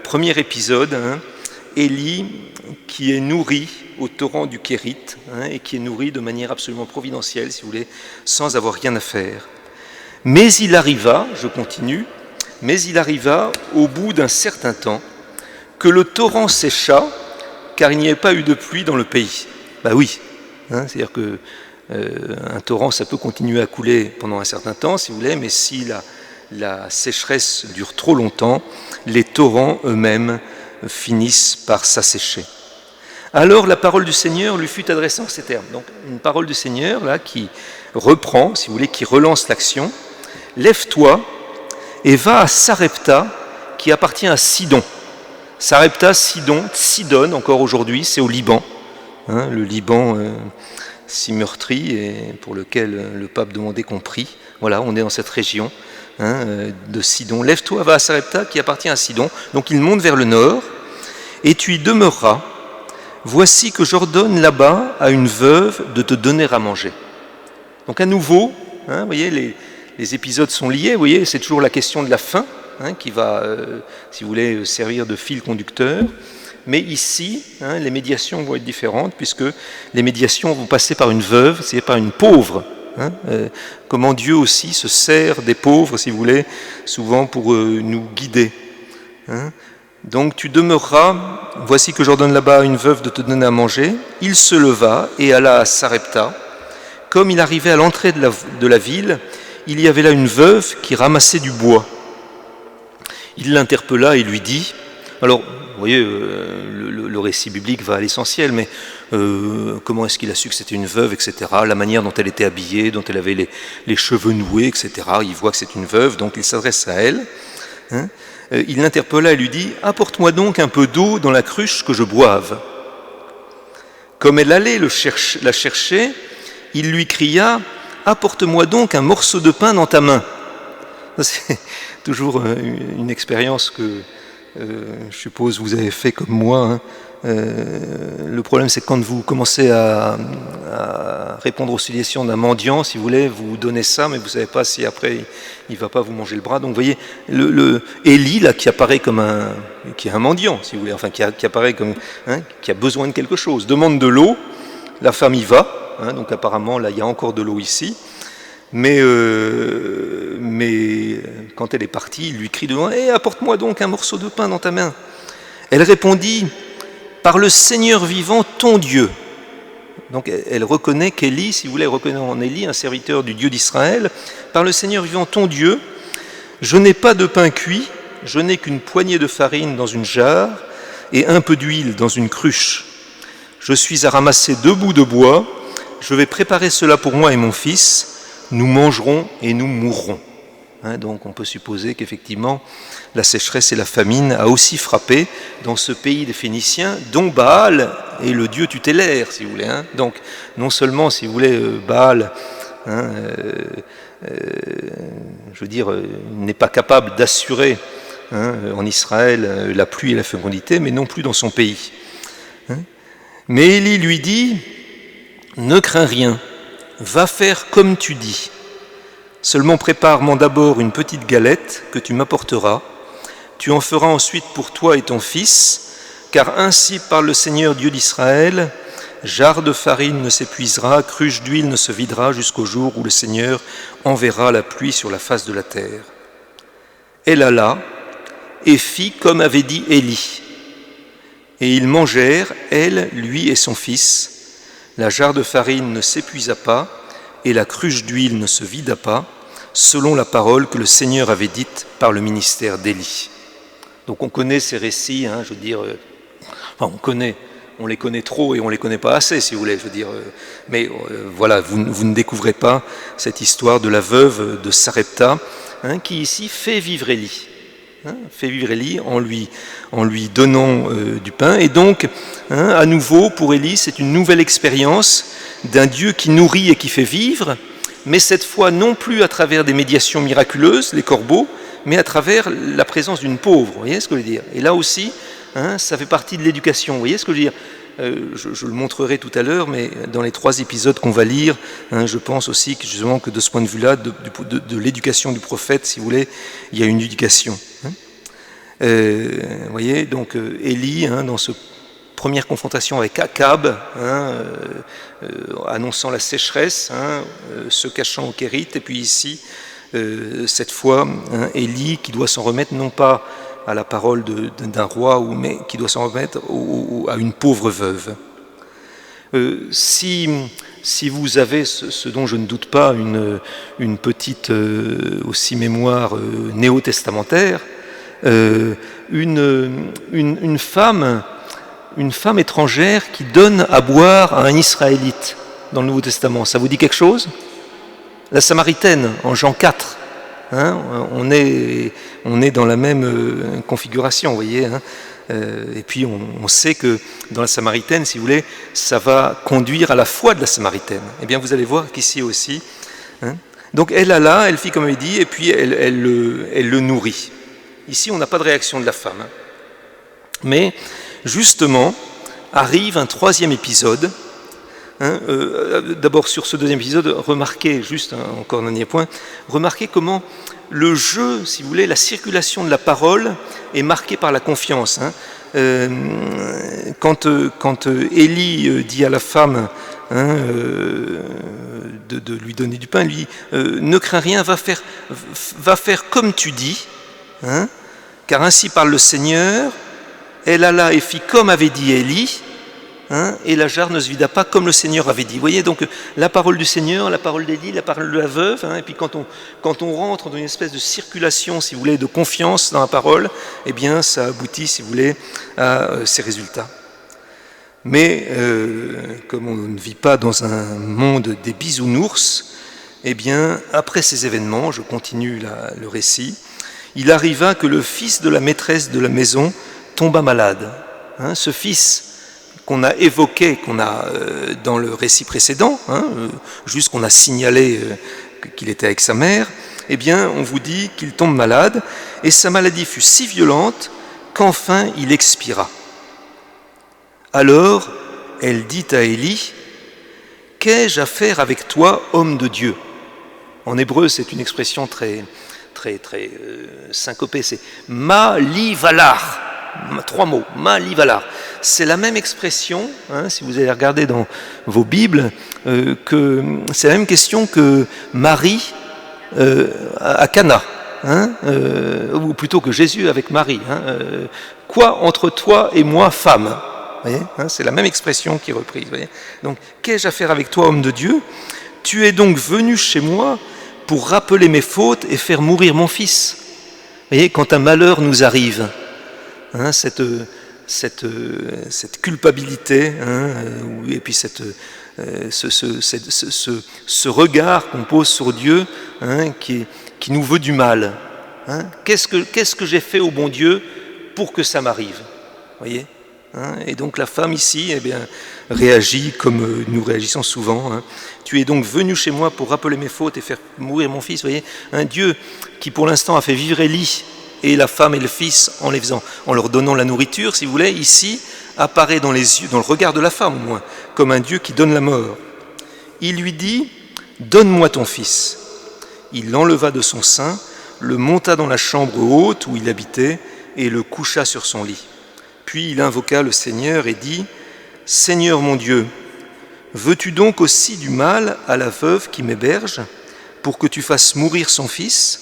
premier épisode, Élie qui est nourri au torrent du Kérit, et qui est nourri de manière absolument providentielle, si vous voulez, sans avoir rien à faire. Mais il arriva, je continue, mais il arriva au bout d'un certain temps que le torrent sécha, car il n'y avait pas eu de pluie dans le pays. Ben oui, c'est-à-dire que Un torrent, ça peut continuer à couler pendant un certain temps, si vous voulez, mais si la sécheresse dure trop longtemps, les torrents eux-mêmes finissent par s'assécher. Alors la parole du Seigneur lui fut adressée en ces termes. Donc une parole du Seigneur là qui reprend, si vous voulez, qui relance l'action. Lève-toi et va à Sarepta, qui appartient à Sidon. Sarepta, Sidon, encore aujourd'hui, c'est au Liban. Le Liban si meurtri et pour lequel le pape demandait qu'on prie. Voilà, on est dans cette région de Sidon. Lève-toi, va à Sarepta, qui appartient à Sidon. Donc il monte vers le nord, et tu y demeureras. Voici que j'ordonne là-bas à une veuve de te donner à manger. Donc à nouveau, vous voyez, les épisodes sont liés, vous voyez, c'est toujours la question de la faim qui va, si vous voulez, servir de fil conducteur. Mais ici, les médiations vont être différentes, puisque les médiations vont passer par une veuve, c'est-à-dire par une pauvre. Comment Dieu aussi se sert des pauvres, si vous voulez, souvent pour nous guider. Donc tu demeureras, voici que j'ordonne là-bas à une veuve de te donner à manger. Il se leva et alla à Sarepta. Comme il arrivait à l'entrée de la ville, il y avait là une veuve qui ramassait du bois. Il l'interpella et lui dit, alors vous voyez, le récit biblique va à l'essentiel, mais comment est-ce qu'il a su que c'était une veuve, etc. La manière dont elle était habillée, dont elle avait les cheveux noués, etc. Il voit que c'est une veuve, donc il s'adresse à elle. Il l'interpella et lui dit « Apporte-moi donc un peu d'eau dans la cruche que je boive. » Comme elle allait la chercher, il lui cria « Apporte-moi donc un morceau de pain dans ta main. » C'est toujours une expérience que je suppose vous avez fait comme moi. Le problème, c'est que quand vous commencez à répondre aux sollicitations d'un mendiant, si vous voulez, vous donnez ça, mais vous ne savez pas si après il ne va pas vous manger le bras. Donc vous voyez, Élie, là, qui apparaît comme qui est un mendiant, si vous voulez, enfin qui apparaît comme qui a besoin de quelque chose, demande de l'eau, la femme y va, donc apparemment là il y a encore de l'eau ici, mais quand elle est partie, il lui crie devant, apporte-moi donc un morceau de pain dans ta main. Elle répondit, par le Seigneur vivant, ton Dieu. Donc elle reconnaît qu'Élie, si vous voulez, reconnaît en Élie un serviteur du Dieu d'Israël. Par le Seigneur vivant, ton Dieu, je n'ai pas de pain cuit, je n'ai qu'une poignée de farine dans une jarre et un peu d'huile dans une cruche. Je suis à ramasser 2 bouts de bois, je vais préparer cela pour moi et mon fils, nous mangerons et nous mourrons. Donc on peut supposer qu'effectivement la sécheresse et la famine a aussi frappé dans ce pays des Phéniciens, dont Baal est le dieu tutélaire, si vous voulez. Donc non seulement, si vous voulez, Baal, je veux dire, n'est pas capable d'assurer en Israël la pluie et la fécondité, mais non plus dans son pays. Mais Élie lui dit, ne crains rien, va faire comme tu dis. Seulement prépare-moi d'abord une petite galette que tu m'apporteras. Tu en feras ensuite pour toi et ton fils, car ainsi parle le Seigneur Dieu d'Israël, jarre de farine ne s'épuisera, cruche d'huile ne se videra jusqu'au jour où le Seigneur enverra la pluie sur la face de la terre. Elle alla et fit comme avait dit Élie. Et ils mangèrent, elle, lui et son fils. La jarre de farine ne s'épuisa pas, et la cruche d'huile ne se vida pas, selon la parole que le Seigneur avait dite par le ministère d'Élie. Donc on connaît ces récits, je veux dire, on les connaît trop et on les connaît pas assez, si vous voulez, je veux dire, mais voilà, vous ne découvrez pas cette histoire de la veuve de Sarepta, qui ici fait vivre Élie. Fait vivre Élie en lui donnant du pain. Et donc, à nouveau, pour Élie, c'est une nouvelle expérience d'un Dieu qui nourrit et qui fait vivre, mais cette fois non plus à travers des médiations miraculeuses, les corbeaux, mais à travers la présence d'une pauvre. Vous voyez ce que je veux dire? Et là aussi, ça fait partie de l'éducation. Vous voyez ce que je veux dire? Je le montrerai tout à l'heure, mais dans les 3 épisodes qu'on va lire, je pense aussi que, justement, que de ce point de vue-là, de l'éducation du prophète, si vous voulez, il y a une éducation. Vous voyez, donc Élie, dans cette première confrontation avec Akab, annonçant la sécheresse, se cachant au Kérith, et puis ici, cette fois, Élie qui doit s'en remettre non pas à la parole d'un roi, mais qui doit s'en remettre à une pauvre veuve. Si vous avez, ce dont je ne doute pas, une petite aussi mémoire néo-testamentaire, une femme étrangère qui donne à boire à un Israélite dans le Nouveau Testament, ça vous dit quelque chose? La Samaritaine, en Jean 4, hein, on est dans la même configuration, vous voyez, hein. Et puis on sait que dans la Samaritaine, si vous voulez, ça va conduire à la foi de la Samaritaine. Eh bien, vous allez voir qu'ici aussi, hein, donc elle fit comme elle dit, et puis elle le nourrit. Ici, on n'a pas de réaction de la femme. Hein. Mais justement, arrive un troisième épisode. Hein, d'abord, sur ce deuxième épisode, remarquez, juste encore un dernier point, remarquez comment le jeu, si vous voulez, la circulation de la parole est marquée par la confiance. Hein. Quand Élie dit à la femme de lui donner du pain, lui dit ne crains rien, va faire comme tu dis, hein, car ainsi parle le Seigneur. Elle alla et fit comme avait dit Élie, hein, et la jarre ne se vida pas comme le Seigneur avait dit. Vous voyez, donc la parole du Seigneur, la parole d'Élie, la parole de la veuve, hein, et puis quand on rentre dans une espèce de circulation, si vous voulez, de confiance dans la parole, eh bien ça aboutit, si vous voulez, à ces résultats. Mais comme on ne vit pas dans un monde des bisounours, eh bien après ces événements, je continue le récit, il arriva que le fils de la maîtresse de la maison tomba malade. Hein, ce fils qu'on a évoqué, qu'on a dans le récit précédent, hein, juste qu'on a signalé qu'il était avec sa mère, eh bien on vous dit qu'il tombe malade, et sa maladie fut si violente qu'enfin il expira. Alors elle dit à Élie, « Qu'ai-je à faire avec toi, homme de Dieu ?» En hébreu, c'est une expression très syncopée, c'est « ma li valar ». 3 mots, ma li valar. C'est la même expression, hein, si vous allez regarder dans vos Bibles, c'est la même question que Marie à Cana, hein, ou plutôt que Jésus avec Marie. Hein, quoi entre toi et moi, femme? Vous voyez, hein, c'est la même expression qui est reprise. Vous voyez. Donc, qu'ai-je à faire avec toi, homme de Dieu? Tu es donc venu chez moi pour rappeler mes fautes et faire mourir mon fils. Vous voyez, quand un malheur nous arrive, hein, cette culpabilité, hein, et puis ce regard qu'on pose sur Dieu, hein, qui nous veut du mal. Hein. Qu'est-ce que j'ai fait au bon Dieu pour que ça m'arrive? Voyez, hein. Et donc la femme ici, eh bien, réagit comme nous réagissons souvent. Hein. Tu es donc venu chez moi pour rappeler mes fautes et faire mourir mon fils. Voyez, un Dieu qui pour l'instant a fait vivre Élie et la femme et le fils en leur donnant la nourriture, si vous voulez, ici apparaît dans les yeux, dans le regard de la femme au moins, comme un Dieu qui donne la mort. Il lui dit, donne-moi ton fils. Il l'enleva de son sein, le monta dans la chambre haute où il habitait et le coucha sur son lit. Puis il invoqua le Seigneur et dit, Seigneur mon Dieu, veux-tu donc aussi du mal à la veuve qui m'héberge pour que tu fasses mourir son fils?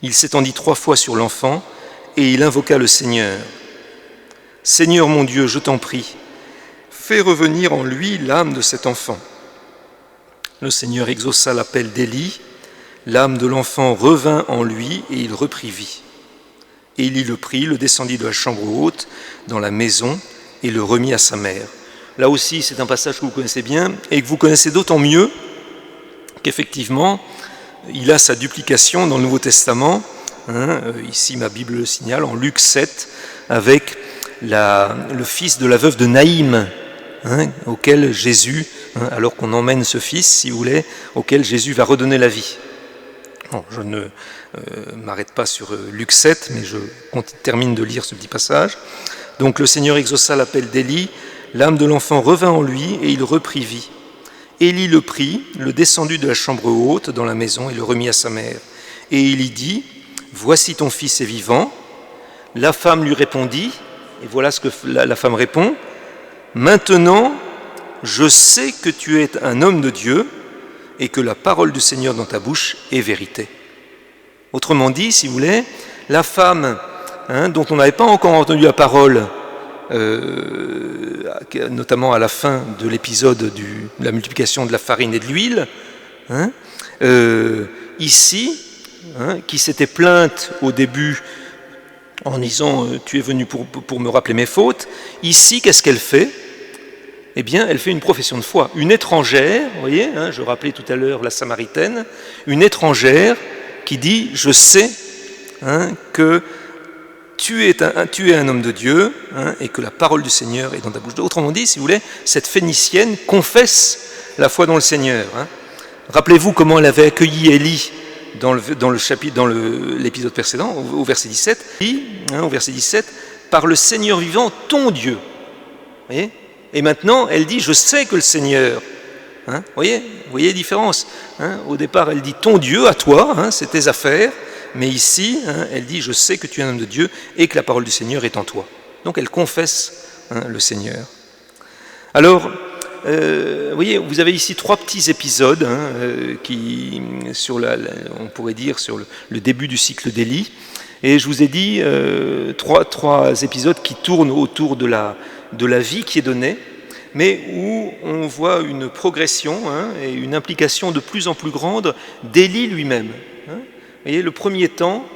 Il s'étendit 3 fois sur l'enfant, et il invoqua le Seigneur. « Seigneur mon Dieu, je t'en prie, fais revenir en lui l'âme de cet enfant. » Le Seigneur exauça l'appel d'Élie, l'âme de l'enfant revint en lui, et il reprit vie. Élie le prit, le descendit de la chambre haute, dans la maison, et le remit à sa mère. Là aussi, c'est un passage que vous connaissez bien, et que vous connaissez d'autant mieux qu'effectivement, il a sa duplication dans le Nouveau Testament, hein, ici ma Bible le signale, en Luc 7, avec le fils de la veuve de Naïm, hein, auquel Jésus, hein, alors qu'on emmène ce fils, si vous voulez, auquel Jésus va redonner la vie. Bon, je ne m'arrête pas sur Luc 7, mais je termine de lire ce petit passage. Donc le Seigneur exauça l'appel d'Élie, l'âme de l'enfant revint en lui et il reprit vie. Élie le prit, le descendit de la chambre haute dans la maison et le remit à sa mère. Et Élie dit, « Voici ton fils est vivant. » La femme lui répondit, et voilà ce que la femme répond, « Maintenant, je sais que tu es un homme de Dieu et que la parole du Seigneur dans ta bouche est vérité. » Autrement dit, si vous voulez, la femme, hein, dont on n'avait pas encore entendu la parole, notamment à la fin de l'épisode de la multiplication de la farine et de l'huile, hein, ici, hein, qui s'était plainte au début en disant « tu es venu pour me rappeler mes fautes », ici, qu'est-ce qu'elle fait? Eh bien, elle fait une profession de foi. Une étrangère, vous voyez, hein, je rappelais tout à l'heure la Samaritaine, une étrangère qui dit « je sais hein, que tu es un homme de Dieu hein, et que la parole du Seigneur est dans ta bouche. » Autrement dit, si vous voulez, cette Phénicienne confesse la foi dans le Seigneur. Hein. Rappelez-vous comment elle avait accueilli Élie dans l'épisode précédent, au verset 17. Au verset 17, « Par le Seigneur vivant, ton Dieu. » Vous voyez ? Et maintenant, elle dit « je sais que le Seigneur. » Hein, vous voyez la différence hein. Au départ, elle dit « ton Dieu, à toi, hein, c'est tes affaires. » Mais ici, hein, elle dit « je sais que tu es un homme de Dieu et que la parole du Seigneur est en toi. » Donc elle confesse hein, le Seigneur. Alors, vous voyez, vous avez ici 3 petits épisodes hein, qui, on pourrait dire, sur le début du cycle d'Élie. Et je vous ai dit 3 épisodes qui tournent autour de la vie qui est donnée, mais où on voit une progression hein, et une implication de plus en plus grande d'Élie lui-même. Hein. Vous voyez, le premier temps,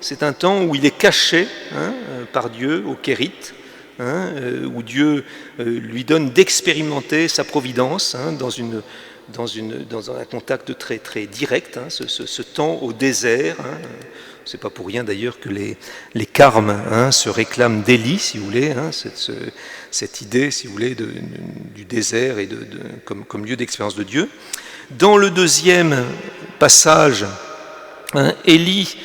c'est un temps où il est caché hein, par Dieu au Kérith, hein, où Dieu lui donne d'expérimenter sa providence hein, dans un contact très, très direct, hein, ce temps au désert. Hein. C'est pas pour rien d'ailleurs que les carmes hein, se réclament d'Élie, si vous voulez, hein, cette idée, si vous voulez, du désert et comme lieu d'expérience de Dieu. Dans le deuxième passage, hein, Élie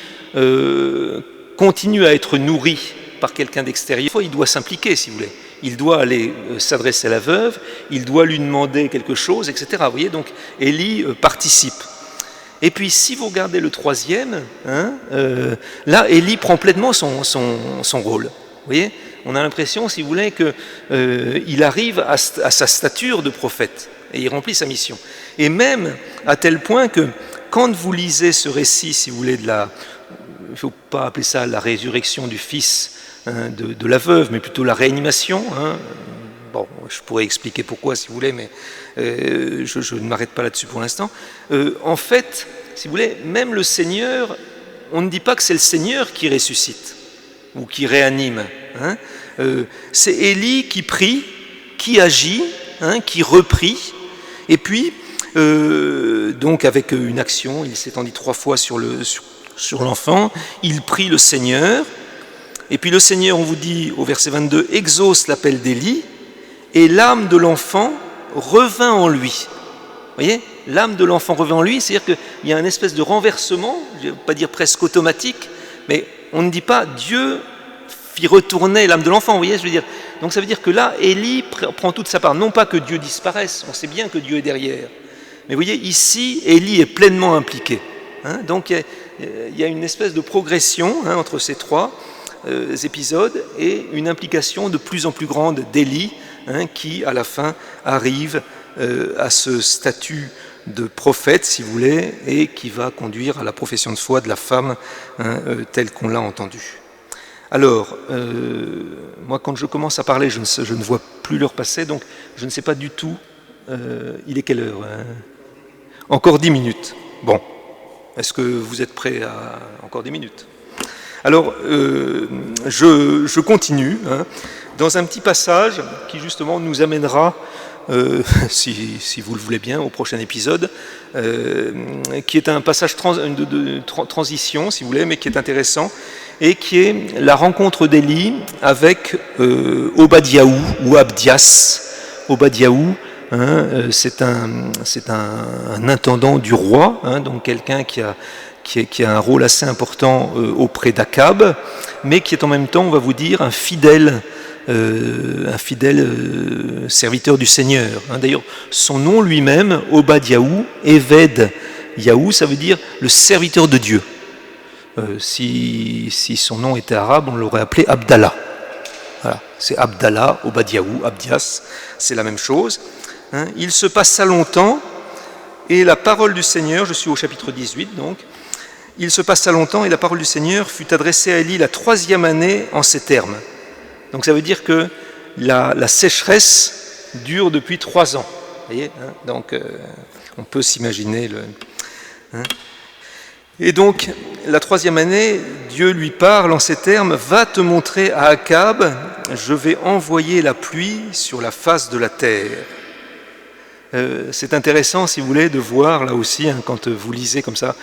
continue à être nourri par quelqu'un d'extérieur. Il doit s'impliquer, si vous voulez. Il doit aller s'adresser à la veuve, il doit lui demander quelque chose, etc. Vous voyez, donc Élie participe. Et puis, si vous regardez le troisième, hein, là, Élie prend pleinement son rôle. Vous voyez, on a l'impression, si vous voulez, qu'il arrive à sa stature de prophète et il remplit sa mission. Et même à tel point que, quand vous lisez ce récit, si vous voulez, il ne faut pas appeler ça la résurrection du fils hein, de la veuve, mais plutôt la réanimation. Hein. Bon, je pourrais expliquer pourquoi, si vous voulez, mais je ne m'arrête pas là-dessus pour l'instant. En fait, si vous voulez, même le Seigneur, on ne dit pas que c'est le Seigneur qui ressuscite ou qui réanime. Hein. C'est Élie qui prie, qui agit, hein, qui reprie, et puis, donc avec une action, il s'étendit 3 fois sur l'enfant, il prie le Seigneur, et puis le Seigneur, on vous dit au verset 22, exauce l'appel d'Élie, et l'âme de l'enfant revint en lui. Vous voyez, l'âme de l'enfant revint en lui, c'est-à-dire qu'il y a une espèce de renversement, je ne vais pas dire presque automatique, mais on ne dit pas Dieu fit retourner l'âme de l'enfant, vous voyez, je veux dire. Donc ça veut dire que là, Élie prend toute sa part. Non pas que Dieu disparaisse, on sait bien que Dieu est derrière. Mais vous voyez, ici, Élie est pleinement impliqué. Hein, donc il y a une espèce de progression hein, entre ces 3 épisodes et une implication de plus en plus grande d'Élie, hein, qui, à la fin, arrive à ce statut de prophète, si vous voulez, et qui va conduire à la profession de foi de la femme, hein, telle qu'on l'a entendue. Alors, moi, quand je commence à parler, je ne vois plus l'heure passer, donc je ne sais pas du tout. Il est quelle heure hein? Encore 10 minutes. Bon, est-ce que vous êtes prêts à encore 10 minutes? Alors, je continue hein, dans un petit passage qui justement nous amènera, si vous le voulez bien, au prochain épisode, qui est un passage de transition, si vous voulez, mais qui est intéressant, et qui est la rencontre d'Élie avec Obadiaou ou Abdias. Obadiaou, hein, c'est un intendant du roi, hein, donc quelqu'un qui a un rôle assez important auprès d'Akab, mais qui est en même temps, on va vous dire, un fidèle serviteur du Seigneur. Hein. D'ailleurs, son nom lui-même, Obadiaou, Eved Yaou, ça veut dire le serviteur de Dieu. Si son nom était arabe, on l'aurait appelé Abdallah. Voilà, c'est Abdallah, Obadiaou, Abdias, c'est la même chose. Hein. Il se passa longtemps, et la parole du Seigneur, je suis au chapitre 18 donc, il se passa longtemps et la parole du Seigneur fut adressée à Élie la 3e année en ces termes. Donc ça veut dire que la sécheresse dure depuis 3 ans. Vous voyez, hein, donc on peut s'imaginer le... Hein. Et donc, la 3e année, Dieu lui parle en ces termes, « Va te montrer à Akab, je vais envoyer la pluie sur la face de la terre. » C'est intéressant, si vous voulez, de voir là aussi, hein, quand vous lisez comme ça,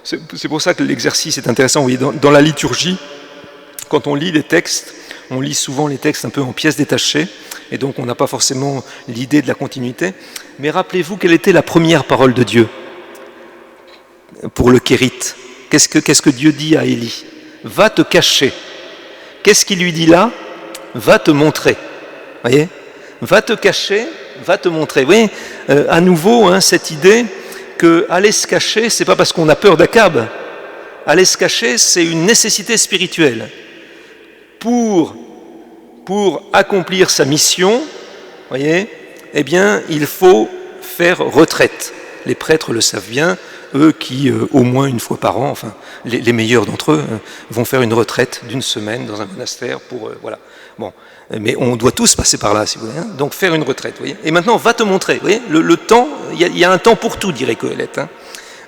c'est pour ça que l'exercice est intéressant. Vous voyez, dans la liturgie, quand on lit les textes, on lit souvent les textes un peu en pièces détachées, et donc on n'a pas forcément l'idée de la continuité. Mais rappelez-vous quelle était la première parole de Dieu pour le Kérite. Qu'est-ce que Dieu dit à Élie? Va te cacher. Qu'est-ce qu'il lui dit là? Va te montrer. Voyez? Va te cacher, va te montrer. Vous voyez, à nouveau, hein, cette idée qu'aller se cacher, c'est pas parce qu'on a peur d'Akab. Aller se cacher, c'est une nécessité spirituelle. Pour accomplir sa mission, voyez, eh bien, il faut faire retraite. Les prêtres le savent bien, eux qui, au moins une fois par an, enfin, les meilleurs d'entre eux, vont faire une retraite d'1 semaine dans un monastère pour, voilà. Bon, mais on doit tous passer par là, si vous voulez. Hein. Donc faire une retraite, vous voyez. Et maintenant, va te montrer. Vous voyez, le temps, il y a un temps pour tout, dirait Qohélet. Hein.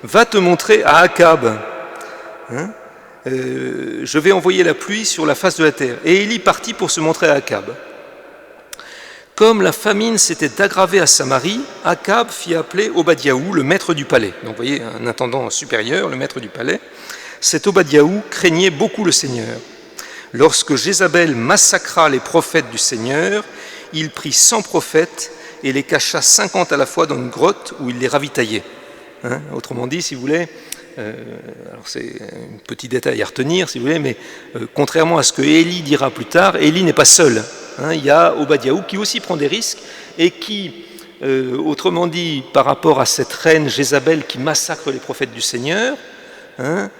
Va te montrer à Akab. Hein. Je vais envoyer la pluie sur la face de la terre. Et Élie partit pour se montrer à Akab. Comme la famine s'était aggravée à Samarie, Akab fit appeler Obadiaou, le maître du palais. Donc vous voyez, un intendant supérieur, le maître du palais. Cet Obadiaou craignait beaucoup le Seigneur. Lorsque Jézabel massacra les prophètes du Seigneur, il prit 100 prophètes et les cacha 50 à la fois dans une grotte où il les ravitaillait. Hein, autrement dit, si vous voulez, alors c'est un petit détail à retenir, si vous voulez, mais contrairement à ce que Élie dira plus tard, Élie n'est pas seul. Hein, il y a Obadiaou qui aussi prend des risques et qui, autrement dit, par rapport à cette reine Jézabel qui massacre les prophètes du Seigneur, hein,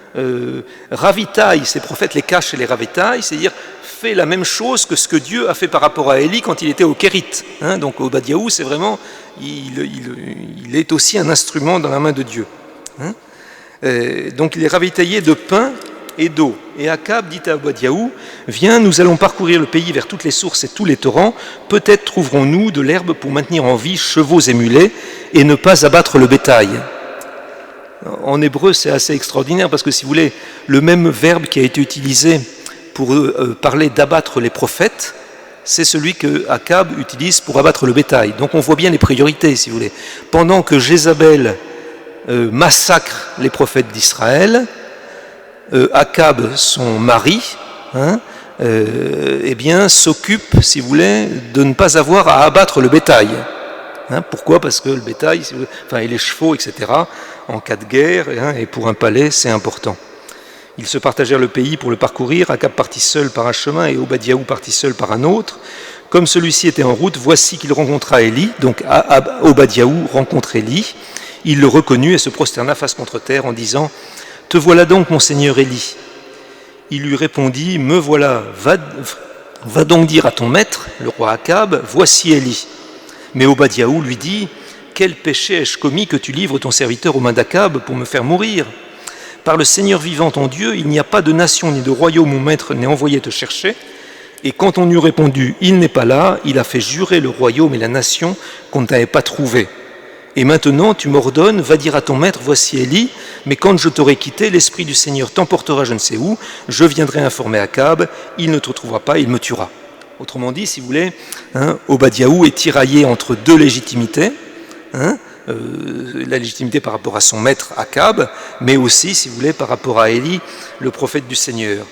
ravitaille ces prophètes, les cache et les ravitaille, c'est-à-dire fait la même chose que ce que Dieu a fait par rapport à Élie quand il était au Kérite. Hein, donc Obadiaou, c'est vraiment, il est aussi un instrument dans la main de Dieu. Hein. Donc il est ravitaillé de pain et d'eau. Et Akab dit à Obadiaou, viens, nous allons parcourir le pays vers toutes les sources et tous les torrents, peut-être trouverons-nous de l'herbe pour maintenir en vie chevaux et mulets et ne pas abattre le bétail. En hébreu, c'est assez extraordinaire parce que, si vous voulez, le même verbe qui a été utilisé pour parler d'abattre les prophètes, c'est celui que Akab utilise pour abattre le bétail. Donc on voit bien les priorités, si vous voulez. Pendant que Jézabel massacre les prophètes d'Israël, Akab, son mari, hein, eh bien, s'occupe, si vous voulez, de ne pas avoir à abattre le bétail. Hein, pourquoi? Parce que le bétail, enfin, et les chevaux, etc., en cas de guerre, hein, et pour un palais, c'est important. Ils se partagèrent le pays pour le parcourir. Akab partit seul par un chemin et Obadiaou partit seul par un autre. Comme celui-ci était en route, voici qu'il rencontra Élie. Donc Obadiaou rencontre Élie. Il le reconnut et se prosterna face contre terre en disant « Te voilà donc, mon seigneur Élie ?» Il lui répondit « Me voilà, va donc dire à ton maître, le roi Akab, voici Élie. » Mais Obadiaou lui dit « Quel péché ai-je commis que tu livres ton serviteur aux mains d'Akab pour me faire mourir ? Par le Seigneur vivant ton Dieu, il n'y a pas de nation ni de royaume où mon maître n'est envoyé te chercher. » Et quand on eut répondu « Il n'est pas là », il a fait jurer le royaume et la nation qu'on ne t'avait pas trouvé. Et maintenant, tu m'ordonnes, va dire à ton maître, voici Élie, mais quand je t'aurai quitté, l'Esprit du Seigneur t'emportera je ne sais où, je viendrai informer Akab, il ne te retrouvera pas, il me tuera. Autrement dit, si vous voulez, hein, Obadiaou est tiraillé entre deux légitimités, hein, la légitimité par rapport à son maître Akab, mais aussi, si vous voulez, par rapport à Élie, le prophète du Seigneur.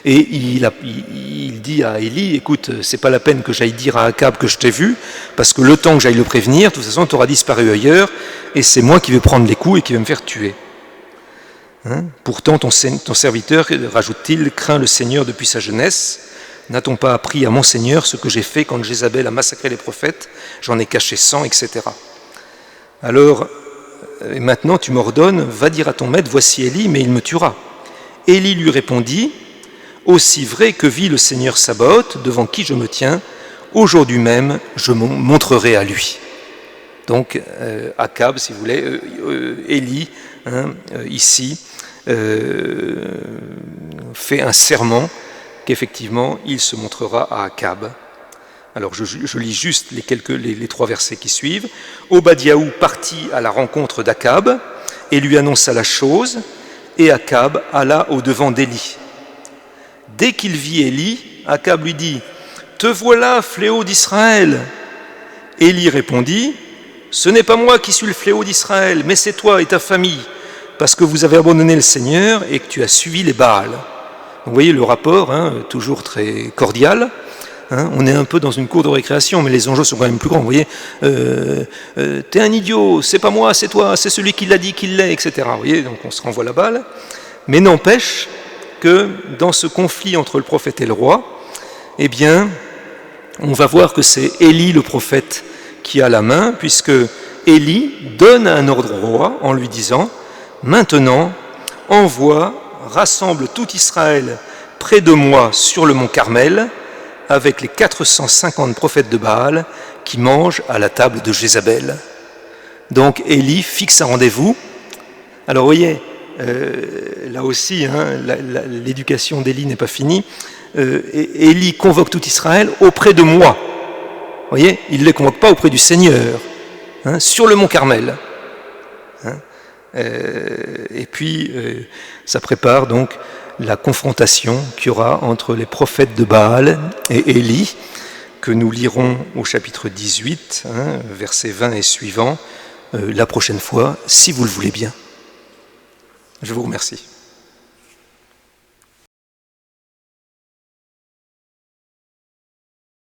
Et il dit à Élie, écoute, c'est pas la peine que j'aille dire à Akab que je t'ai vu, parce que le temps que j'aille le prévenir, de toute façon, tu auras disparu ailleurs, et c'est moi qui vais prendre les coups et qui vais me faire tuer. Hein? Pourtant, ton serviteur, rajoute-t-il, craint le Seigneur depuis sa jeunesse. N'a-t-on pas appris à mon Seigneur ce que j'ai fait quand Jézabel a massacré les prophètes? J'en ai caché 100, etc. Alors, et maintenant tu m'ordonnes, va dire à ton maître, voici Élie, mais il me tuera. Élie lui répondit, aussi vrai que vit le Seigneur Sabaoth, devant qui je me tiens, aujourd'hui même je me montrerai à lui. Donc Akab, si vous voulez, Élie, hein, ici, fait un serment qu'effectivement il se montrera à Akab Alors je lis juste les 3 versets qui suivent. Obadiaou partit à la rencontre d'Akab et lui annonça la chose, et Akab alla au-devant d'Élie. Dès qu'il vit Élie, Akab lui dit « Te voilà, fléau d'Israël !» Élie répondit « Ce n'est pas moi qui suis le fléau d'Israël, mais c'est toi et ta famille, parce que vous avez abandonné le Seigneur et que tu as suivi les Baals. » Vous voyez le rapport, toujours très cordial. On est un peu dans une cour de récréation, mais les enjeux sont quand même plus grands. Vous voyez, t'es un idiot, c'est pas moi, c'est toi, c'est celui qui l'a dit qu'il l'est, etc. Vous voyez, donc on se renvoie la balle. Mais n'empêche que dans ce conflit entre le prophète et le roi, eh bien, on va voir que c'est Élie le prophète qui a la main, puisque Élie donne un ordre au roi en lui disant « Maintenant, rassemble tout Israël près de moi sur le mont Carmel, avec les 450 prophètes de Baal qui mangent à la table de Jézabel. » Donc Élie fixe un rendez-vous. Alors vous voyez, là aussi, l'éducation d'Élie n'est pas finie. Élie convoque tout Israël auprès de moi. Vous voyez, il ne les convoque pas auprès du Seigneur, sur le mont Carmel. Et puis, ça prépare donc la confrontation qu'il y aura entre les prophètes de Baal et Élie, que nous lirons au chapitre 18, versets 20 et suivants, la prochaine fois, si vous le voulez bien. Je vous remercie.